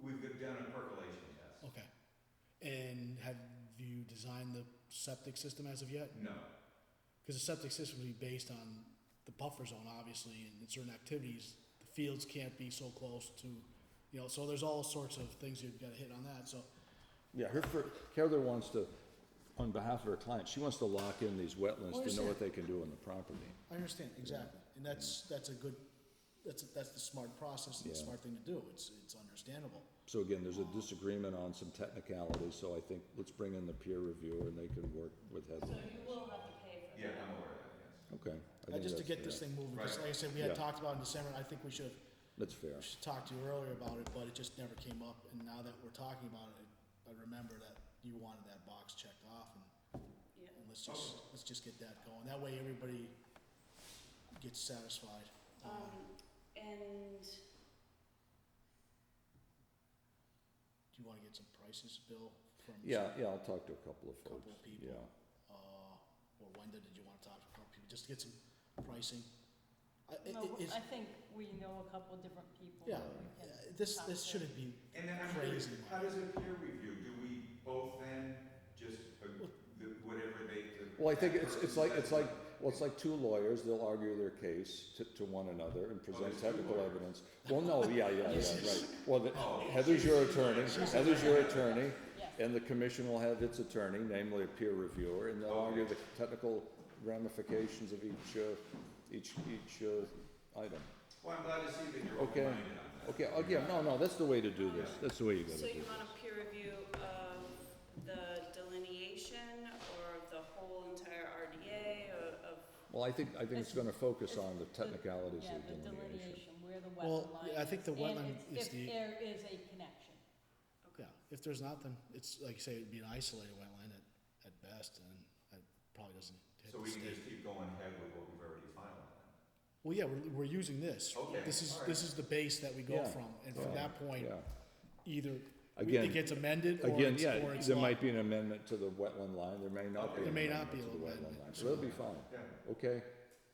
We've done a percolation test. Okay. And have you designed the septic system as of yet? No. Because the septic system will be based on the buffer zone, obviously, and in certain activities, the fields can't be so close to, you know, so there's all sorts of things you've gotta hit on that, so. Yeah, Heather wants to, on behalf of her client, she wants to lock in these wetlands to know what they can do on the property. I understand, exactly, and that's a good, that's the smart process and the Yeah. smart thing to do, it's understandable. So again, there's a disagreement on some technicalities, so I think let's bring in the peer reviewer and they can work with Heather. So you will have to pay for that. Yeah, I'm aware of that, yes. Okay. I think Just to that's get this fair. thing moving, because Right. like I said, we had Yeah. talked about in December, and I think we should Fair. talk to you earlier about it, but it just never came up, and now that we're talking about it, I remember that you wanted that box checked off, and Yeah. let's just get that going. That way everybody gets satisfied. And Do you wanna get some prices, Bill, from? Yeah, I'll talk to a couple of folks. Couple of people. Yeah. Or Wenda, did you wanna talk to a couple people, just to get some pricing? No, I think we know a couple different people. Yeah, that we can this talk to. shouldn't be, And then I'm Crazy. curious, how does a peer review, do we both then just, whatever they? Well, I think it's like two lawyers, they'll argue their case to one another and present there's two technical lawyers. evidence. Well, no, yeah, right. Well, Oh. Heather's your attorney, Yes. and the commission will have its attorney, namely a peer reviewer, and they'll argue the technical ramifications of each item. Well, I'm glad to see that you're Okay. open-minded on that. Okay, again, no, that's the way to do this, that's the way you gotta so do you this. want a peer review of the delineation or of the whole entire RDA or of, Well, I think it's gonna focus on the technicalities Yeah, of the delineation. delineation, where the Well, wetland line is. I think the wetland and is if the- there is a connection. yeah, if there's not, then it's, like you say, it'd be an isolated wetland at best, and it probably doesn't hit So the we can state. just keep going ahead with what we've already filed then? Well, yeah, we're using this. Okay, This is, all right. this is the base that we go Yeah, from, and from yeah, that point, Yeah. either Again- it gets amended, or Again, it's, yeah, or it's there not. might be an amendment to the wetland line, there may not be. There an may not amendment be to an the wetland amendment. line. So it'll be fine, Yeah. okay?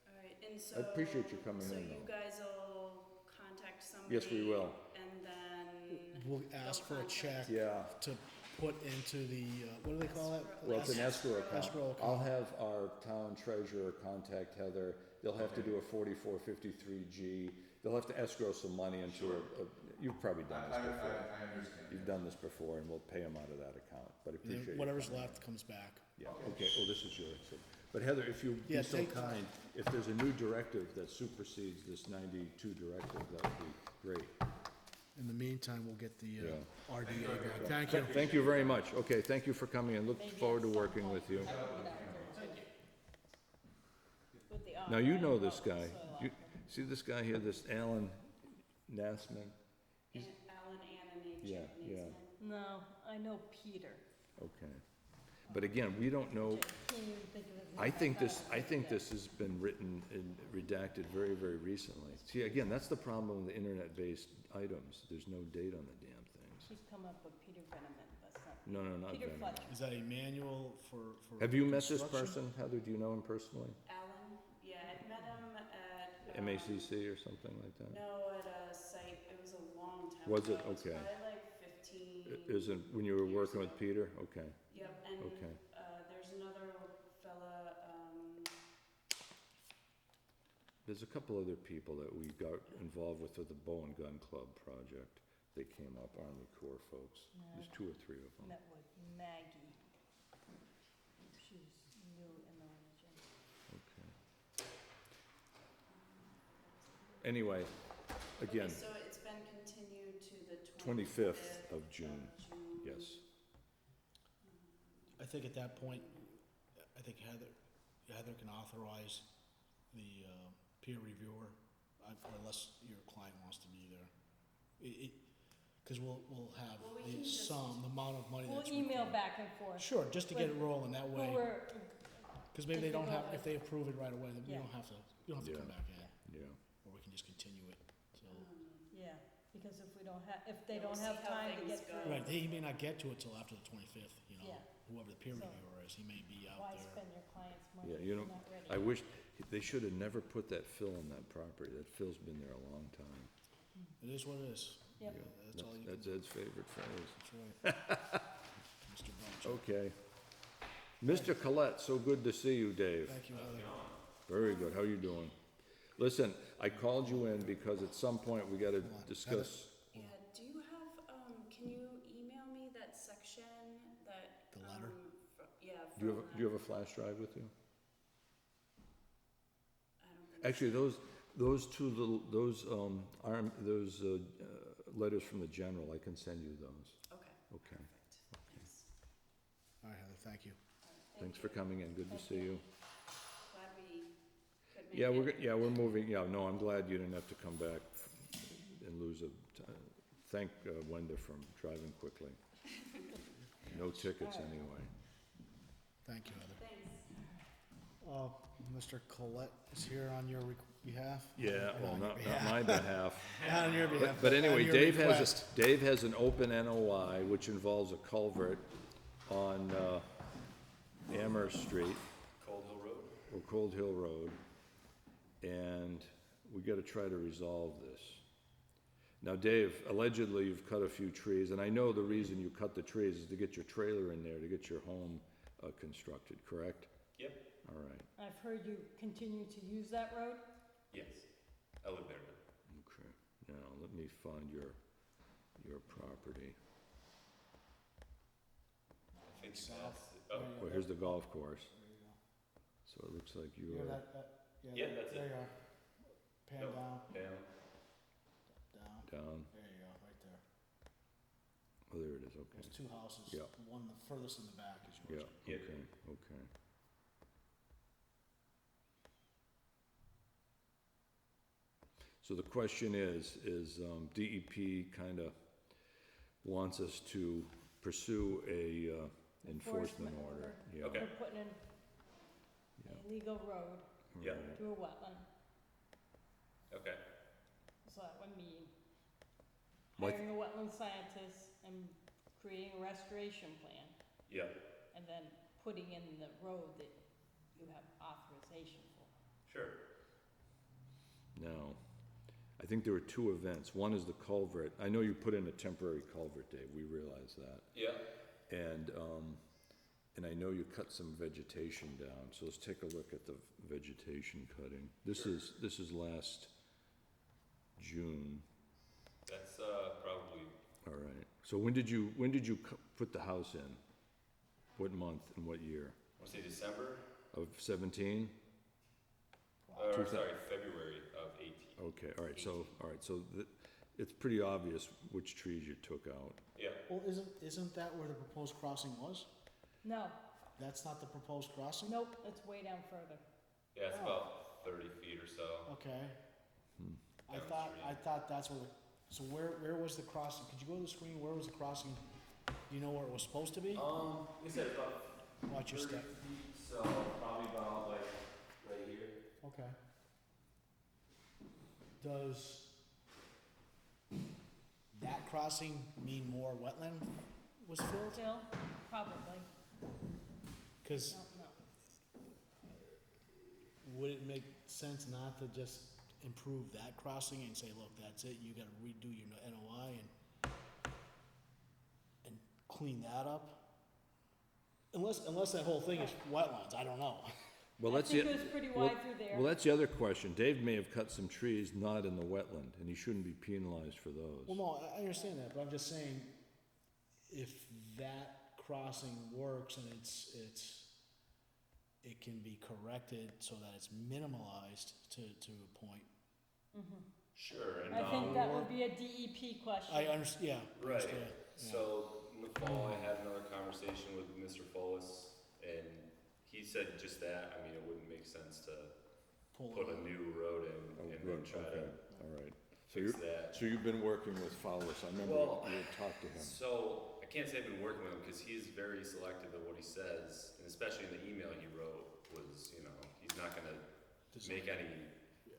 alright, and so. I appreciate you coming So in, you though. guys will contact somebody? Yes, we will. And then. We'll ask they'll for a contact- check Yeah, to put into the, what do they call that? Escrow. well, it's an escrow account. Escrow account. I'll have our town treasurer contact Heather, they'll have to do a 4453G, they'll have to escrow some money into you've probably done this before. I understand. You've done this before, and we'll pay them out of that account, but I And then appreciate you whatever's coming in. left comes back. Yeah, okay, oh, this is yours. But Heather, if you'd Yeah, be so take- kind, if there's a new directive that supersedes this 92 directive, that would be great. In the meantime, we'll get the Yeah. RDA back. Thank you. Thank you very much. Okay, thank you for coming in. Look Maybe forward to at some working point with you. I can get out there too. With the Now, you know online this vote, guy. so, You, see this guy here, this Alan Nassman? Alan, Anna, Nate, Yeah, Nate's yeah. name. No, I know Peter. Okay. But again, we don't know, Can't even think of his name. I think thought this, of it I think today. this has been written and redacted very, very recently. See, again, that's the problem with the internet-based items, there's no date on the damn things. She's come up with Peter Veneman, that's not. No, not Peter Venom. Fletcher. Is that a manual for? Have you met this construction? person, Heather, do you know him personally? Alan, yeah, I met him at. MACC or something like that? No, at a site, it was a long time ago. Was it? It was Okay. probably like 15. Isn't, when you were years working with ago. Peter? Okay, Yep, and, okay. there's another fella, There's a couple other people that we got involved with the Bow and Gun Club project. They came up, Army Corps folks. There's 2 or 3 of them. Met with Maggie. She's new in the region. Okay. Anyway, again, okay, so it's been continued to the 25th of June, June. yes. I think at that point, I think Heather can authorize the peer reviewer, unless your client wants to be there. Because we'll have Well, we the can just- sum, the amount of money We'll that's email required. back and forth. Sure, just to get it rolling that Who way, we're, because maybe if they we don't go have, with- if they approve it right away, then we Yeah. don't have to, you don't have to come Yeah. back in, Yeah, or we can just continue it till. yeah, because if we don't have, if they Yeah, we'll don't have see how time to things get go. through. Right, he may not get to it till after the 25th, Yeah. whoever the peer So- reviewer is, he may be out Why there. spend your client's money Yeah, if you you're know, not ready? I wish, they should have never put that fill on that property. That fill's been there a long time. It is what it is. Yep. Yeah, that's all you can That's do. Ed's favorite phrase. That's right. Mr. Bunch. Okay. Mr. Collette, so good to see you, Dave. Thank you, Heather. Very good, how you doing? Listen, I called you in because at some point we gotta Hold on. discuss, Yeah, do you have, can you email me that section that? The letter? Yeah. do you from have, do you have a flash drive with you? I don't think. Actually, those two little, those letters from the general, I can send you those. Okay, Okay, perfect, thanks. All right, Heather, thank you. All right, thanks thank for you. coming in, good to Thank see you. you. Glad we could make Yeah, it. we're moving, yeah, no, I'm glad you didn't have to come back and lose thank Wenda for driving quickly. No tickets anyway. Thank you, Heather. Thanks. Mr. Collette is here on your behalf? Yeah, Or well, on your not behalf? my behalf. Not on your behalf. But anyway, on your Dave request. has an open NOI, which involves a culvert on Amherst Street, Cold Hill Road? or Cold Hill Road, and we gotta try to resolve this. Now, Dave, allegedly you've cut a few trees, and I know the reason you cut the trees is to get your trailer in there, to get your home constructed, correct? Yep. All right, I've heard you continue to use that road. Yes. I live there now. okay. Now, let me find your property. I think South. that's it. Oh, Well, here's the golf course, There you go. so it looks like Yeah, you're, Yeah, that's there it. you are. Pan Nope. down, down. down. down, There you go, right there. oh, there it is, okay. There's 2 houses. Yeah. The one the furthest in the back is Yeah, yours. Yeah. okay, okay. So the question is DEP kinda wants us to pursue a enforcement order. Yeah, Okay. We're putting in yeah, a legal road Yeah. right. through a wetland, Okay. so that would mean Like- hiring a wetland scientist and creating a restoration plan, Yeah. and then putting in the road that you have authorization for. Sure. Now, I think there were 2 events. One is the culvert. I know you put in a temporary culvert, Dave, we realize that. Yeah. And I know you cut some vegetation down, so let's take a look at the vegetation cutting. This Sure. is last June, That's probably all right. So when did you put the house in? What month and what year? I want to say December. Of 17? Or 2000 sorry, February of 18. Okay, all right, so it's pretty obvious which trees you took out. Yeah. Well, isn't that where the proposed crossing was? No, That's not the proposed crossing? nope, it's way down further. Yeah, it's Oh. about 30 feet or so. Okay. Hmm. I thought that's where so where was the crossing? Could you go to the screen? Where was the crossing? Do you know where it was supposed to be? We said about Watch your 30 step. feet, so probably about like right here. Okay. Does that crossing mean more wetland was filled? Still, probably, Cause don't know. would it make sense not to just improve that crossing and say, look, that's it, you gotta redo your NOI and clean that up? Unless that whole thing is wetlands, I don't know. Well, I that's think the, it was pretty well- wide through there. well, that's the other question. Dave may have cut some trees not in the wetland, and he shouldn't be penalized for those. Well, no, I understand that, but I'm just saying, if that crossing works and it can be corrected so that it's minimalized to a point. Mhm. Sure, and I think that would be a DEP question. I understand, yeah. Right. understand, yeah. So in the fall, I had another conversation with Mr. Follis, and he said just that. I mean, it wouldn't make sense to Pull put it a out. new road in Oh, and good, then try okay, to all right. So fix that. So you've been working with Fowlis, I remember Well, you had talked to him. So I can't say I've been working with him because he's very selective of what he says, and especially in the email he wrote was, you know, he's not gonna make any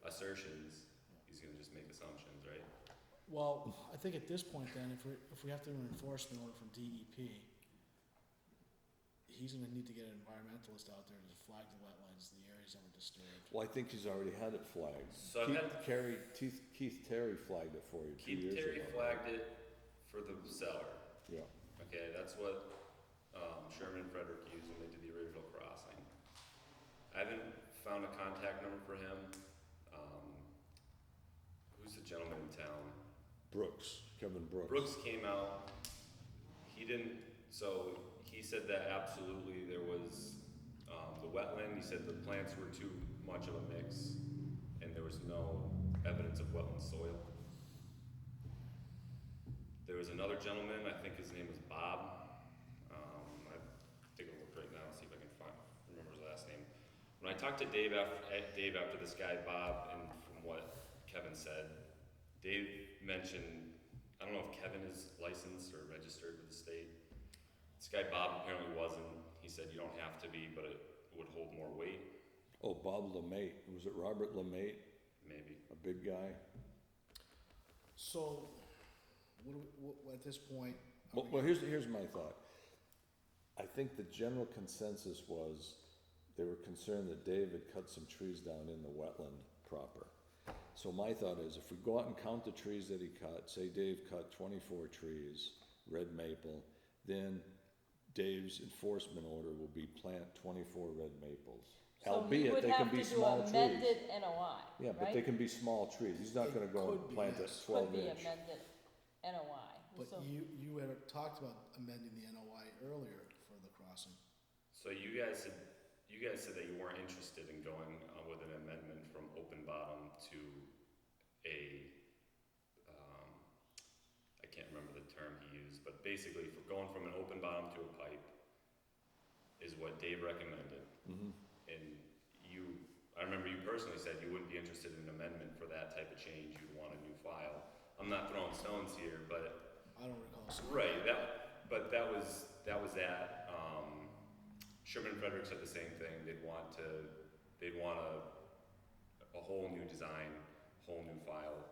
assertions. He's gonna just make assumptions, right? Well, I think at this point then, if we have to do an enforcement order from DEP, he's gonna need to get an environmentalist out there to flag the wetlands, the areas that were disturbed. Well, I think he's already had it flagged. So I've had Keith Terry flagged it for you 2 Keith years ago. Terry flagged it for the cellar. Yeah, Okay, that's what Sherman and Frederick used when they did the original crossing. I haven't found a contact number for him. Who's the gentleman in town? Kevin Brooks. Brooks came out. He didn't. So he said that absolutely there was the wetland. He said the plants were too much of a mix, and there was no evidence of wetland soil. There was another gentleman, I think his name was Bob. I take a look right now, see if I can remember his last name. When I talked to Dave after this guy Bob, and from what Kevin said, Dave mentioned, I don't know if Kevin is licensed or registered with the state. This guy Bob apparently wasn't. He said you don't have to be, but it would hold more weight, Oh, Bob LeMate, was it Robert LeMate, maybe. a big guy? So, at this point? are Well, we- here's my thought. I think the general consensus was they were concerned that Dave had cut some trees down in the wetland proper. So my thought is, if we go out and count the trees that he cut, say Dave cut 24 trees, red maple, then Dave's enforcement order will be plant 24 red maples. Albeit they can be small So trees. he would have to do amended NOI, Yeah, but right? they can be small trees. He's not It gonna go could and be, plant a yes. 12 Could be inch. amended NOI. But So- you had talked about amending the NOI earlier for the crossing. So you guys said that you weren't interested in going with an amendment from open bottom to a, I can't remember the term he used, but basically for going from an open bottom to a pipe is what Dave recommended. Mhm. And I remember you personally said you wouldn't be interested in an amendment for that type of change. You'd want a new file. I'm not throwing stones here, but I don't recall seeing. right, that was that. Sherman Frederick said the same thing. They'd want a whole new design, whole new file.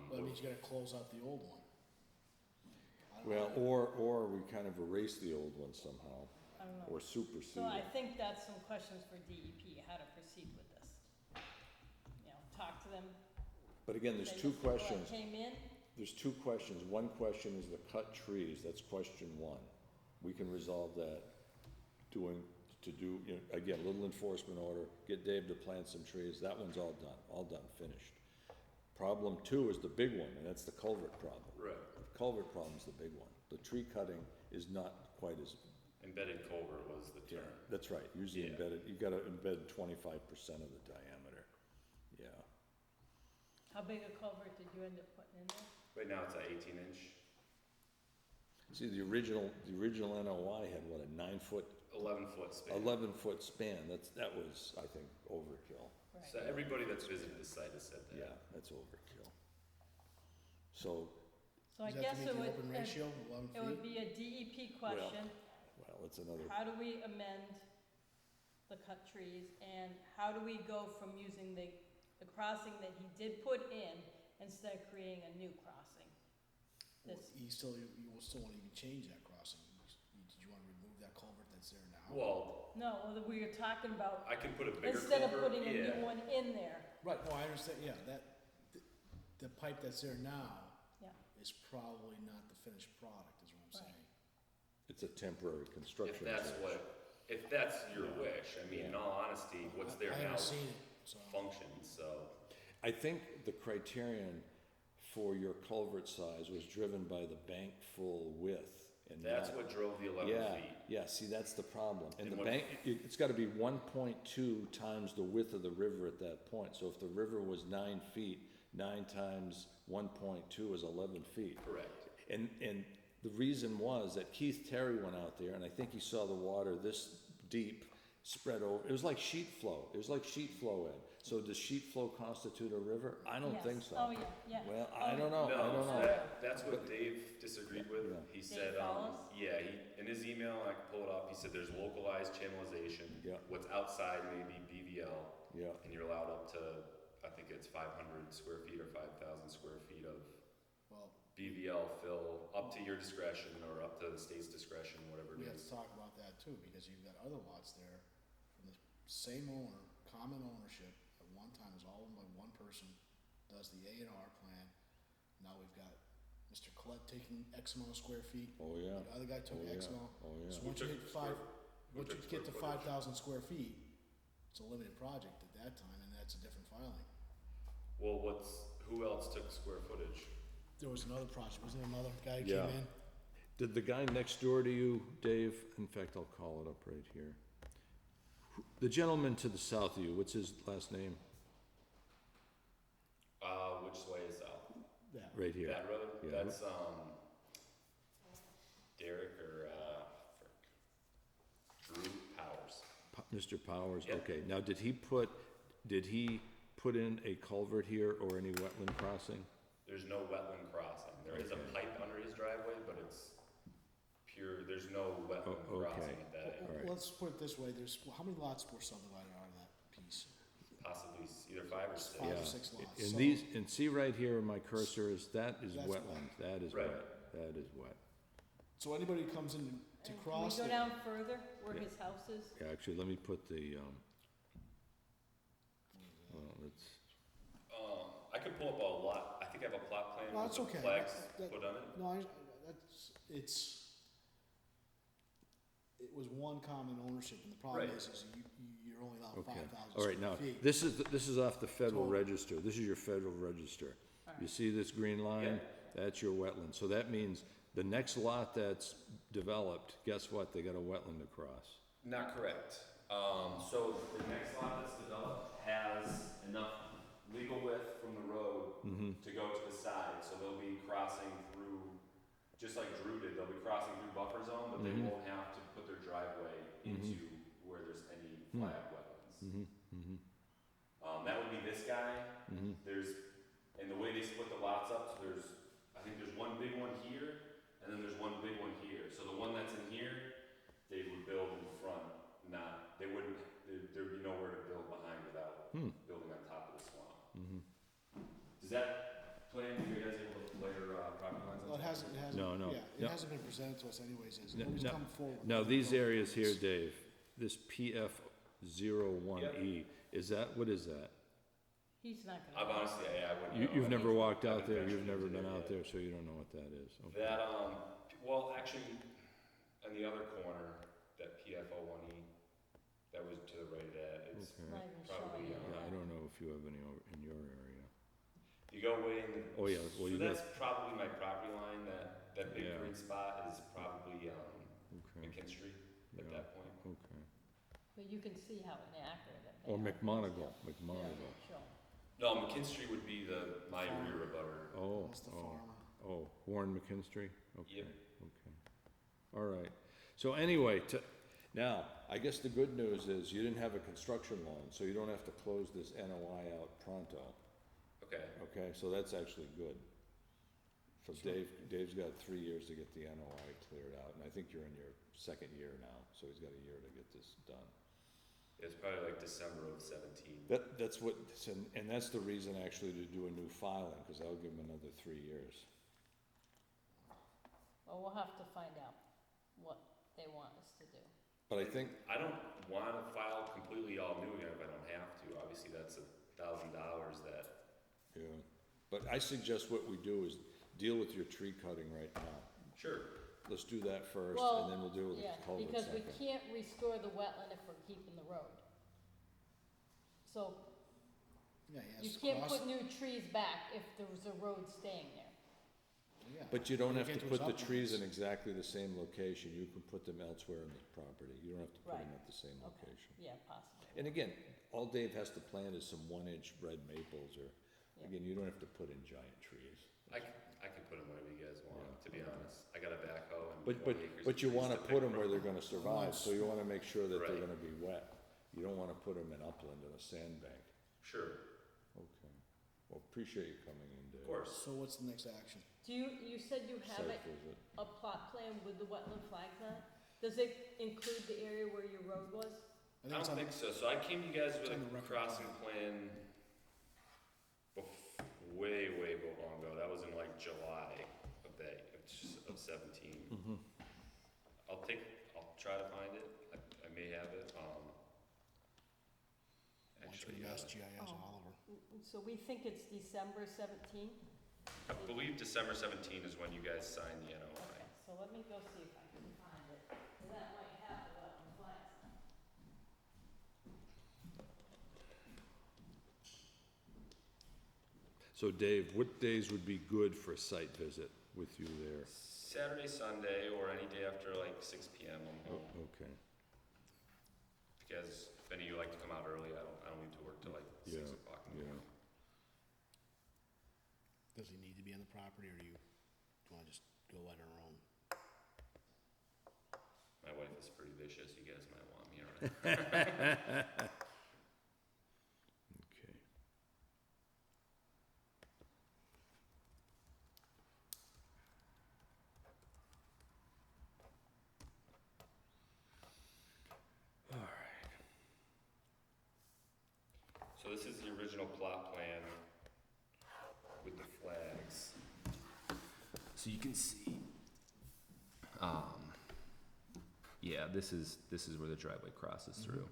But that means you gotta close out the old one. I don't Well, know. or we kind of erase the old one somehow, I don't know. or supersede So I it. think that's some questions for DEP, how to proceed with this. You know, talk to them. But again, there's say, two "This is what questions. came in, There's two questions. One question is the cut trees, that's question one. We can resolve that again, little enforcement order, get Dave to plant some trees, that one's all done, finished. Problem two is the big one, and that's the culvert problem. Right. The culvert problem's the big one. The tree cutting is not quite as, Embedded culvert was the term. that's right, usually Yeah. embedded, you gotta embed 25% of the diameter, yeah. how big a culvert did you end up putting in there? Right now it's at 18 inch, See, the original NOI had what, a 9-foot 11-foot span. 11-foot span, that was, I think, overkill. Right. So everybody that's visited the site has said that. Yeah, that's overkill. So, So I Does that guess have it to meet would, the open ratio, 11 feet? it would be a DEP question, well, what's another? how do we amend the cut trees, and how do we go from using the crossing that he did put in instead of creating a new crossing? Well, This, you will still want to even change that crossing. Did you want to remove that culvert that's there now? Well, no, we were talking about, I can put a bigger instead of culvert, putting a yeah. new one in there, Right, no, I understand, yeah, the pipe that's there now yeah. is probably not the finished product, is what I'm Right. saying. It's a temporary If construction. that's change. if that's your Yeah. wish, I mean, in Yeah. all honesty, what's there I now haven't seen it, so. functions, so. I think the criterion for your culvert size was driven by the bank full width and That's not- what drove the 11 Yeah, feet. yeah, see, that's the problem. And And the what- bank, it's gotta be 1.2 times the width of the river at that point. So if the river was 9 feet, 9 times 1.2 is 11 feet. Correct. And the reason was that Keith Terry went out there, and I think he saw the water this deep spread over, it was like sheet flow, Ed. So does sheet flow constitute a river? I don't Yes. think so. Oh, yeah. Well, Oh, I don't know, I No, don't so know. that's what Dave disagreed with. Yeah. He said, Follis? yeah, in his email, I can pull it up, he said there's localized channelization. Yeah. What's outside may be BVL, Yeah, and you're allowed up to, I think it's 500 square feet or 5,000 square feet of Well, BVL fill, up to your discretion, or up to the state's discretion, whatever we it have to is. talk about that too, because you've got other lots there from the same owner, common ownership, at one time was all owned by one person, does the A and R plan. Now we've got Mr. Collette taking X amount of square feet, oh, yeah, the other guy took oh, X yeah, amount. oh, yeah. So Who once you took hit square- who once you took get to square footage? 5,000 square feet, it's a limited project at that time, and that's a different filing. Well, who else took square footage? There was another project, wasn't there another guy who Yeah. came in? Did the guy next door to you, Dave, in fact, I'll call it up right here. The gentleman to the south of you, what's his last name? Which way is out? Yeah. Right here. That road? Yeah. That's, Derek or, Drew Powers. Mr. Powers, Yeah. okay. Now, did he put in a culvert here or any wetland crossing? There's no wetland crossing. There is a Okay. pipe under his driveway, but it's pure, there's no wetland Oh, okay. crossing at that end. All right. Let's put it this way, how many lots were subdivided out of that piece? Possibly either 5 or 6. 5 or Yeah. 6 lots. And So- these, and see right here where my cursor is, that is That's wetland, that is Right. wet, that is wet. So anybody who comes in to And cross can we the, go down further where Yeah. his house is? Yeah, actually, let me put the, well, let's, I could pull up a lot, I think I have a plot plan No, with it's the okay. flags That- put on it. no, it was one common ownership, and the problem Right. is you're only allowed okay. 5,000 All right, now, square feet. this is off the Federal So- Register, this is your Federal Register. All You right. see this green line? Yeah. That's your wetland. So that means the next lot that's developed, guess what? They got a wetland to cross. Not correct. So the next lot that's developed has enough legal width from the road Mm-hmm. to go to the side, so they'll be crossing through, just like Drew did, they'll be crossing through buffer zone, but they Mhm. won't have to put their driveway into where there's any flag wetlands. Mm-hmm, mm-hmm, That would be this guy, mm-hmm. and the way they split the lots up, so I think there's one big one here, and then there's one big one here. So the one that's in here, they would build in front, there'd be nowhere to build behind without building on top of the swamp. Mm-hmm. Does that plan, are you guys able to play your property lines? Well, it hasn't, No, no, yeah, no. it hasn't been presented to us anyways, has it? No, Nobody's no. come forward. Now, with these it. areas here, Dave, this PF01E, what is that? He's not I've gonna. honestly, I wouldn't know. You've never walked I out haven't there, you've ventured never into been it out yet. there, so you don't know what that is. Okay. That, well, actually, on the other corner, that PF01E, that was to the right of that, it's Okay. Not even probably, showing it. Yeah, I don't know if you have any over in your area. you go way in the. Oh, yeah, well, you So got- that's probably my property line, that big Yeah. green spot is probably, Okay, McKinstry at Yeah. that point. okay. But you can see how inaccurate it may Or be. McMonigle, Yeah, McMonigle. sure. No, McKinstry would be my rear abutter. Oh, That's the oh, farmer. oh, Warren McKinstry? Okay, Yep. okay. All right. So anyway, now, I guess the good news is you didn't have a construction loan, so you don't have to close this NOI out pronto. Okay, Okay, so that's actually good. So Dave's got 3 years to get the NOI cleared out, and I think you're in your second year now, so he's got a year to get this done. It's probably like December of 17. That's what, and that's the reason actually to do a new filing, cause that'll give him another 3 years. Well, we'll have to find out what they want us to do. But I think, I don't wanna file completely all new again if I don't have to. Obviously, that's $1,000 that, yeah, but I suggest what we do is deal with your tree cutting right now. sure, Let's do that first, Well, and then we'll deal with the yeah, culvert because we second. can't restore the wetland if we're keeping the road. So Yeah, he has you to can't cross- put new trees back if there was a road staying there. Yeah. But you don't have to Get put the his trees in uplands. exactly the same location, you can put them elsewhere in the property, you don't have to put them Right. at the same Okay. location. Yeah, possible. And again, all Dave has to plant is some 1-inch red maples, or, Yeah. again, you don't have to put in giant trees. I can put them wherever you guys want, to be honest. I got a backhoe and But, 20 acres of but you trees wanna to put pick them where from. they're gonna survive, so you wanna make sure that they're Right. gonna be wet. You don't wanna put them in upland in a sandbank. Sure, Okay, well, appreciate you coming in, Dave. of course. So what's the next action? Do you said you have Site visit. a plot plan with the wetland flags on it? Does it include the area where your road was? I don't think so. So I came to you guys with on the a record crossing plan way long ago. That was in like July of 17. Mm-hmm. I'll try to find it. I may have it. Actually, Mass GIS Oh. Oliver. So we think it's December 17th? I believe December 17 is when you guys signed the NOI. Okay, so let me go see if I can find it. 'Cause that might have the wetland flags on it. So Dave, what days would be good for a site visit with you there? Saturday, Sunday, or any day after like 6 p.m. I'm home. Okay, Because if any of you like to come out early, I don't need to work till like 6 Yeah, o'clock in the yeah. morning. Does he need to be on the property, or do you wanna just go at her own? My wife is pretty vicious. You guys might want me around. okay. So this is the original plot plan with the flags. So you can see, yeah, this is where the driveway crosses through.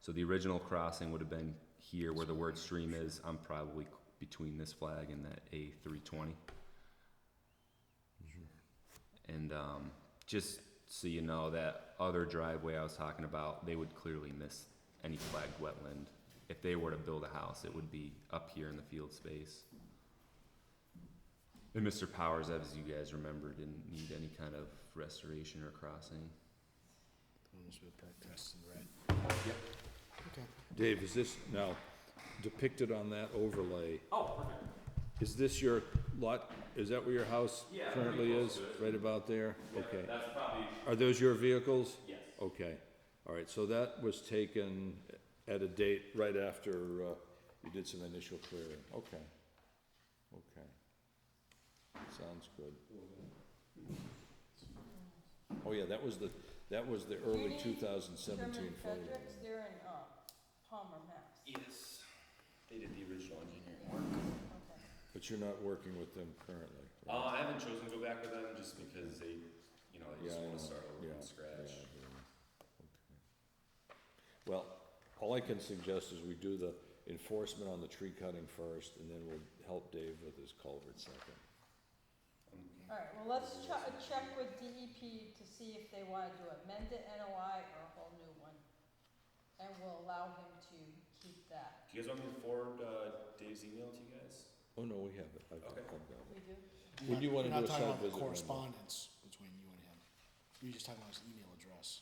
So the original crossing would have been here where the word stream is. I'm probably between this flag and that A320. And just so you know, that other driveway I was talking about, they would clearly miss any flagged wetland. If they were to build a house, it would be up here in the field space. And Mr. Powers, as you guys remember, didn't need any kind of restoration or crossing. This with perk tests in red. Yep. Okay. Dave, is this now depicted on that overlay? Oh, perfect. Is this your lot, is that where your house Yeah, currently pretty is? close to it. Right about there? Okay. That's probably, Are those your vehicles? yes. Okay, all right, so that was taken at a date right after you did some initial clearing, okay. Okay. Sounds good. Oh, yeah, that was the early Do you need 2017 Sherman photo. Fredericks, they're in Palmer, Mass. Yes. They did the original engineering. Okay. But you're not working with them currently? right? I haven't chosen to go back with them just because they just Yeah, I want to know. start over Yeah, from scratch. yeah, okay. Well, all I can suggest is we do the enforcement on the tree cutting first, and then we'll help Dave with his culvert second. All right, well, let's check with DEP to see if they want to do amended NOI or a whole new one. And we'll allow him to keep that. Do you guys want me to forward Dave's email to you guys? Oh, no, we have it, I've Okay. got it. We do? When do you wanna You're do a not talking site about the visit, Linda? correspondence between you and him. You're just talking about his email address.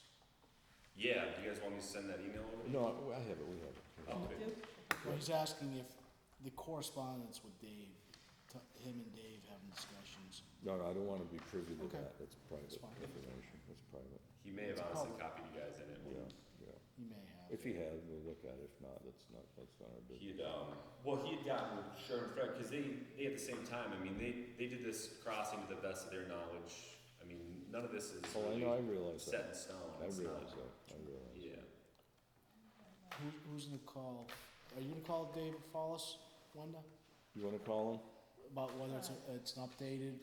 Yeah, do you guys want me to send that email over? No, I have it, we have it. Okay. We do? Well, he's asking if the correspondence with Dave, him and Dave having discussions. No, I don't wanna be privy to Okay. that, that's private That's fine. information, that's private, He may have It's honestly public. copied you guys in it. yeah, yeah. He may have. If he has, we'll look at it. If not, that's not our business. He had gotten with Sharon and Fred, because they at the same time, I mean, they did this crossing to the best of their knowledge. I mean, none of this is Oh, I really know, I realize set that. in stone. I It's realize not- that, I realize. Yeah. Who's gonna call, are you gonna call Dave Follis, Wanda? You wanna call him? About whether it's an updated,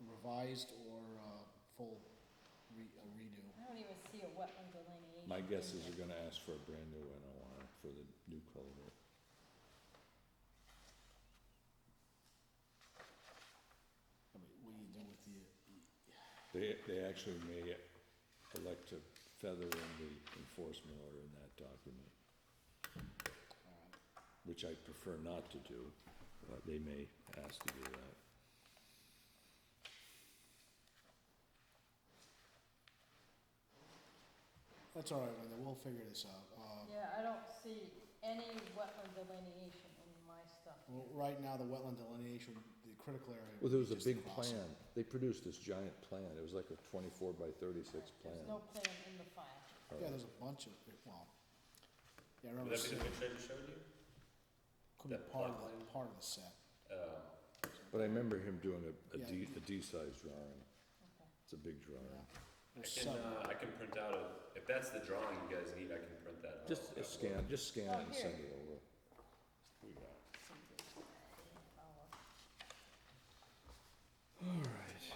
revised or, full redo? I don't even see a wetland delineation. My guess in is there. you're gonna ask for a brand new NOI for the new culvert. I mean, what do you do with the, They actually may elect to feather in the enforcement order in that document, which I prefer not to do, but they may ask to do that. that's all right, Linda, we'll figure this out. Yeah, I don't see any wetland delineation in my stuff. Well, right now, the wetland delineation, the critical area. Well, there was a just big across it. plan. They produced this giant plan. It was like a 24 by 36 plan. There's no plan in the file. All Yeah, right. there's a bunch of, well, yeah, I Would remember that be seeing, the picture I just showed you? could be that part of, plot plan? part of the set. But I remember him doing a Yeah. D-size drawing. Okay. It's a big drawing. I can print out if that's the drawing you guys need, I can print that out. Just scan it Oh, and here. send it over. All right.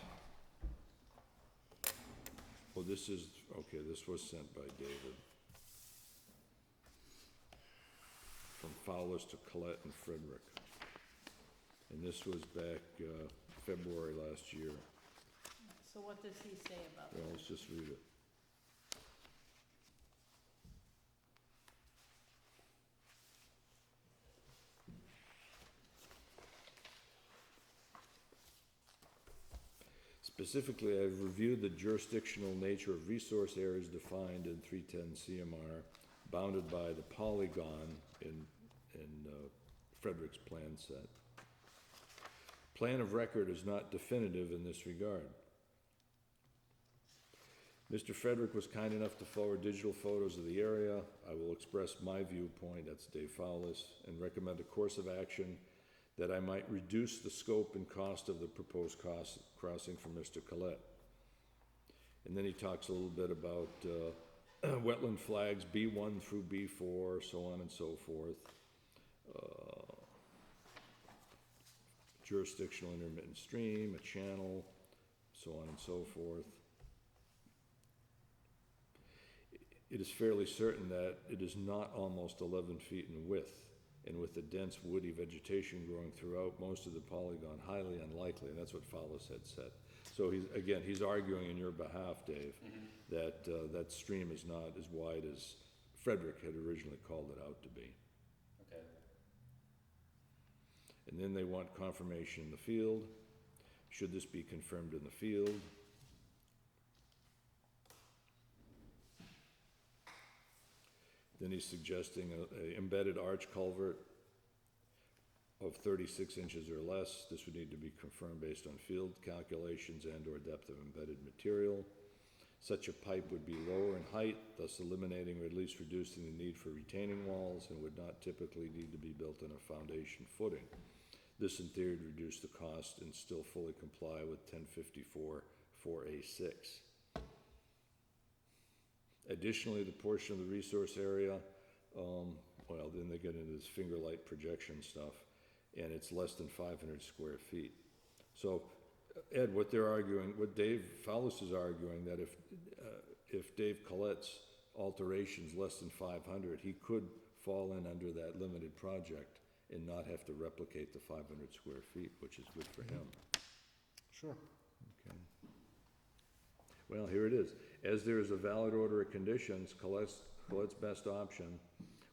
Well, this is, okay, this was sent by David. From Fowler's to Colette and Frederick. And this was back, February last year. So what does he say about Well, that? let's just read it. Specifically, I've reviewed the jurisdictional nature of resource areas defined in 310 CMR, bounded by the polygon in Frederick's plan set. Plan of record is not definitive in this regard. Mr. Frederick was kind enough to forward digital photos of the area. I will express my viewpoint, that's Dave Fowlis, and recommend a course of action that I might reduce the scope and cost of the proposed crossing for Mr. Collette. And then he talks a little bit about wetland flags B1 through B4, so on and so forth. Jurisdictional intermittent stream, a channel, so on and so forth. It is fairly certain that it is not almost 11 feet in width, and with the dense woody vegetation growing throughout most of the polygon, highly unlikely, and that's what Fowlis had said. So he's arguing in your behalf, Dave, that that stream is not as wide as Frederick had originally called it out to be. Okay. And then they want confirmation in the field. Should this be confirmed in the field? Then he's suggesting a embedded arch culvert of 36 inches or less. This would need to be confirmed based on field calculations and or depth of embedded material. Such a pipe would be lower in height, thus eliminating or at least reducing the need for retaining walls, and would not typically need to be built on a foundation footing. This in theory would reduce the cost and still fully comply with 1054 4A6. Additionally, the portion of the resource area, well, then they get into this finger light projection stuff, and it's less than 500 square feet. So, Ed, what they're arguing, what Dave Fowlis is arguing, that if Dave Collette's alteration's less than 500, he could fall in under that limited project and not have to replicate the 500 square feet, which is good for him. Sure. Okay. Well, here it is. As there is a valid order of conditions, Colette's best option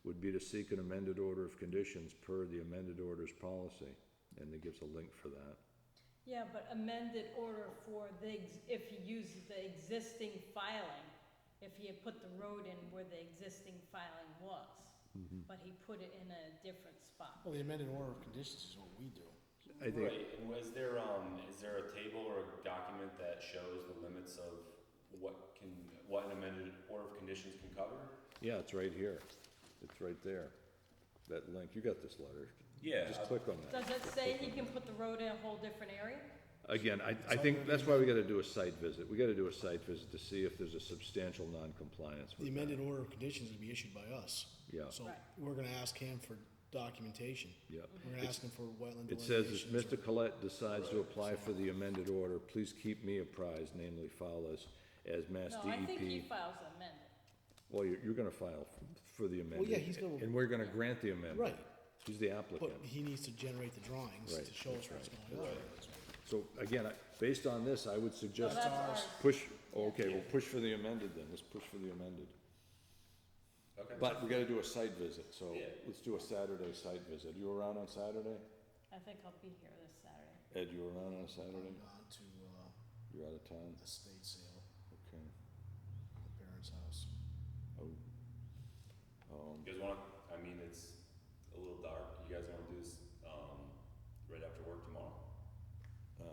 would be to seek an amended order of conditions per the amended orders policy, and it gives a link for that. Yeah, but amended order for if he uses the existing filing, if he had put the road in where the existing filing was, but he put it in a different spot. Well, the amended order of conditions is what we do. I think, Right, and is there a table or a document that shows the limits of what an amended order of conditions can cover? Yeah, it's right here. It's right there. That link, you got this letter. Yeah. Just click on that. Does it say he can put the road in a whole different area? Again, I think that's why we gotta do a site visit. We gotta do a site visit to see if there's a substantial non-compliance The with that. amended order of conditions will be issued by us. Yeah, So Right. we're gonna ask him for documentation. yeah. We're gonna ask him for wetland It says, if delineations Mr. or- Collette decides to apply for the amended order, please keep me apprised, namely file as Mass No, I think he DEP. files an amendment. Well, you're gonna file for the amended. yeah, he's gonna- And we're gonna grant the amendment. Right, He's the but applicant. he needs to generate the drawings Right, to show us what's going on. So again, based on this, I would No, suggest that's ours. push, okay, we'll push for the amended then. Let's push for the amended. Okay. But we gotta do a site visit, so Yeah. let's do a Saturday site visit. You around on Saturday? I think I'll be here this Saturday. Ed, you around on Saturday? I'm gone to, You're out of town? the state sale, Okay. my parents' house. Oh. You guys wanna, I mean, it's a little dark, you guys wanna do this, right after work tomorrow?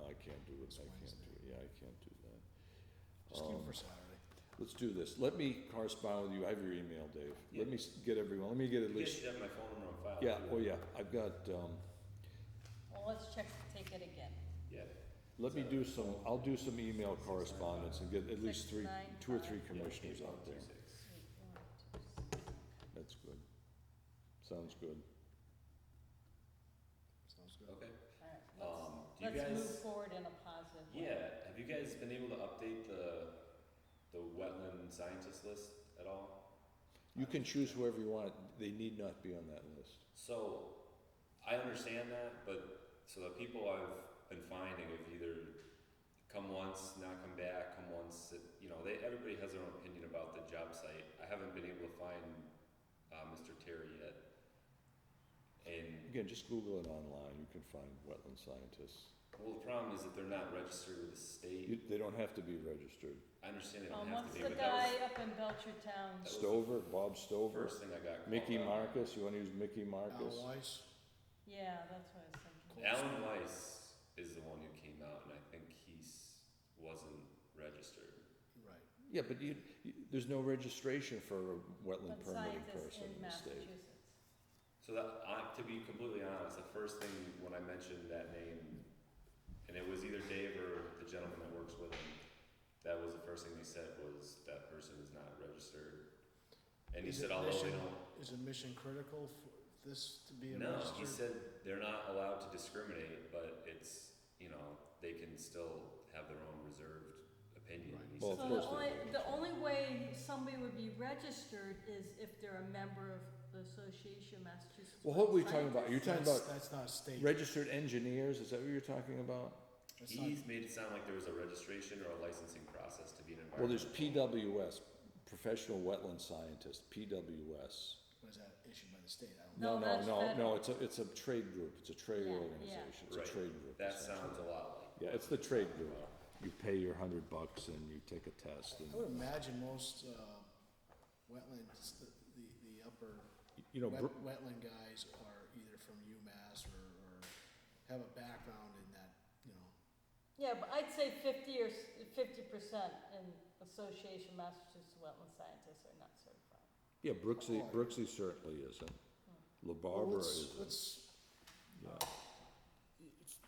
I can't do it, It's I can't Wednesday. do it, yeah, I can't do that. Just keep it Um, for Saturday. Let's do this. Let me correspond with you. I have your email, Dave. Yeah. Let me get everyone, let me get at You guys least, should have my phone number on file. yeah, too. oh yeah, I've got, Well, let's check the ticket again. Yeah. let me do some, I'll do some email correspondence and get at least three, 695. 2 or 3 commissioners out there. 8126. That's good. Sounds good. Sounds good. Okay. All Do you right, let's move guys, forward in a positive way. yeah, have you guys been able to update the wetland scientist list at all? You can choose whoever you want. They need not be on that list. So, I understand that, but, so the people I've been finding have either come once, not come back, come once, you know, everybody has their own opinion about the job site. I haven't been able to find, Mr. Terry yet. And, Again, just Google it online. You can find wetland scientists. well, the problem is that they're not registered with the state. They don't have to be registered. I understand they don't have What's to be, the but that guy was up in Belchertown? That was Stover, Bob the Stover, first thing I got called Mickey out. Marcus. You wanna use Mickey Al Marcus? Weiss, Yeah, that's what I was thinking. Alan Weiss is the one who came out, and I think wasn't registered. right. Yeah, but there's no registration for a wetland But permitting scientists person in in the state. Massachusetts. So that, to be completely honest, the first thing when I mentioned that name, and it was either Dave or the gentleman that works with him, that was the first thing they said was that person is not registered. And he Is said, it although they mission- don't, Is it mission critical for this to be a no, registered? he said they're not allowed to discriminate, but it's, you know, they can still have their own reserved opinion. Right. And he Well, said of So course the only way somebody would be registered is if they're a member of the Association of Massachusetts. Well, what were you Wetland talking about? You're talking That's- about That's not state. registered engineers? Is that what you're talking about? That's not- He's made it sound like there was a registration or a licensing process to be an Well, there's environmental. PWS, Professional Wetland Scientist, PWS. Was that issued by the state? I don't know. No, that's federal. It's a trade group. It's a trade Yeah, organization. It's a Right. trade group. That essentially. sounds a lot like. Yeah, it's the trade group. You pay your $100 and you take a test and, I would imagine most wetlands, the upper you know, wetland guys are either from UMass or have a background in that, you know. Yeah, but I'd say 50% in Association of Massachusetts Wetland Scientists are not certified. yeah, Brooksy certainly isn't. La Barbara isn't. Let's, Yeah.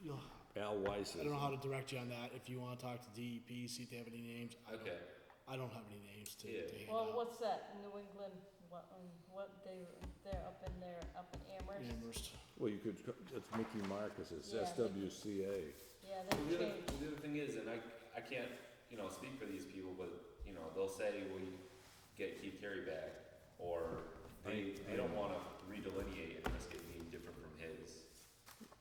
you know, Al Weiss I don't know how isn't. to direct you on that. If you wanna talk to DEP, see if they have any names. Okay. I don't have any names to Yeah. hand Well, out. what's that, New England, they're up in there, up in Amherst? Amherst. Well, you could, it's Mickey Marcus, it's Yeah. SWCA. Yeah, Well, they changed. the other thing is, and I can't, you know, speak for these people, but, you know, they'll say, well, you get Keith Terry back, or they don't wanna redelineate and risk it being different from his,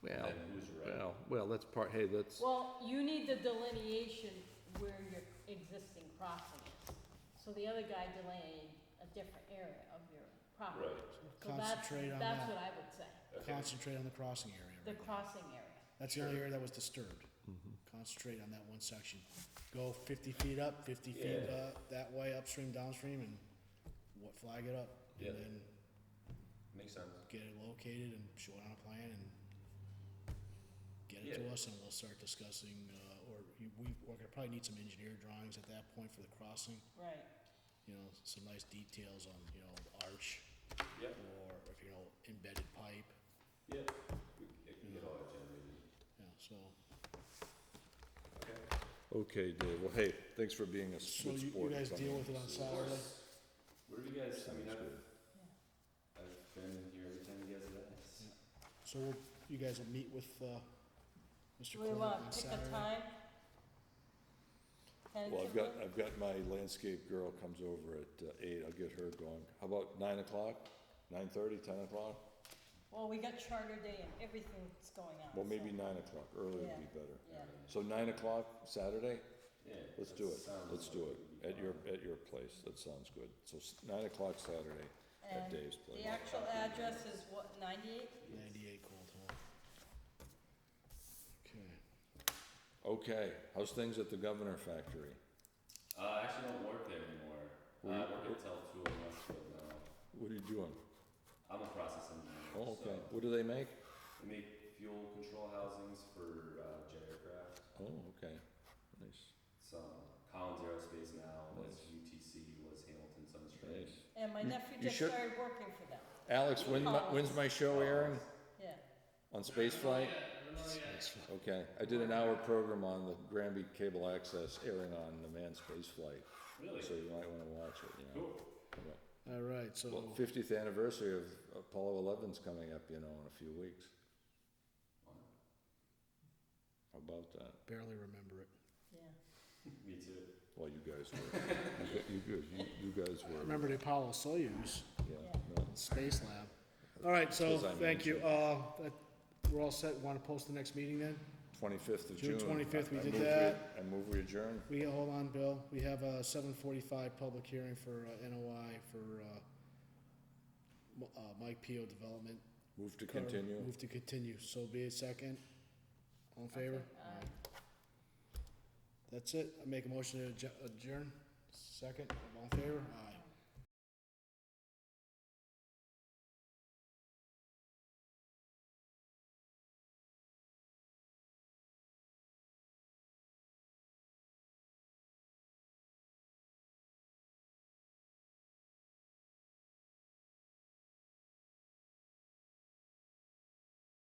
Well, then who's right? well, that's part, hey, that's, Well, you need the delineation where your existing crossing is. So the other guy delineated a different area of your property. Right, So that's, Concentrate on that's that. what I would say, okay. Concentrate on the crossing area. the right now. crossing area. That's the only area that was disturbed. Concentrate on that one section. Go 50 feet up, 50 feet Yeah. that way, upstream, downstream, and flag it up. Yeah. And then Makes sense. get it located and show it on a plan and get it to us, and we'll start discussing, we're gonna probably need some engineer drawings at that point for the crossing. Right. you know, some nice details on, you know, the arch, Yeah, or if, you know, embedded pipe, yeah, we can get all that generated. yeah, so. Okay. Okay, Dave, well, hey, thanks for being a So good you sport. guys and deal coming with it to on see us. Saturday? What do you guys, I mean, Sounds good. I've been here every time you guys have asked. Yeah. So you guys will meet with, Mr. Do we Clement wanna on pick Saturday? a time? Well, Tentatively? I've got my landscape girl comes over at 8, I'll get her going. How about 9 o'clock, 9:30, 10 o'clock? Well, we got Charter Day and everything's going on. Well, maybe so- 9 o'clock, earlier Yeah. would be better. Yeah, So 9 o'clock Saturday? Yeah. Let's that do it, sounds let's like do it it, would be at fun. your place, that sounds good. So 9 o'clock Saturday at and Dave's place. the actual address is what, 98? 98 Cold Hall. Okay. Okay, how's things at the Governor Factory? I actually don't work there anymore. Were I you- work until 2 in Westfield now. What are you doing? I'm a process engineer. Oh, okay, So what do they make? we make fuel control housings for jet aircraft. Oh, okay, nice, Some Collins Aerospace now, was Nice. UTC, was Hamilton Sunstream. nice. And my nephew You just should- started working for them, Alex, when's my show airing? yeah. On spaceflight? Okay, I did an hour program on the Granby Cable Access airing on the manned spaceflight, Really? so you might wanna watch it, you know. Cool. All right, so, Well, 50th anniversary of Apollo 11's coming up, you know, in a few weeks. How about that? barely remember it. Yeah. Me too. Well, you guys were, you guys I were, remember the Apollo Soyuz yeah, Yeah. no. Space Lab. All right, so, As I thank you. mentioned. We're all set. Want to post the next meeting then? 25th of June June. 25th, we I did move that. I move we adjourn. Hold on, Bill. We have a 7:45 public hearing for NOI for Mike Pio Development. Move to continue. Move to continue. So be a second. All in favor? Okay, aye. That's it. I make a motion to adjourn. Second. All in favor? Aye.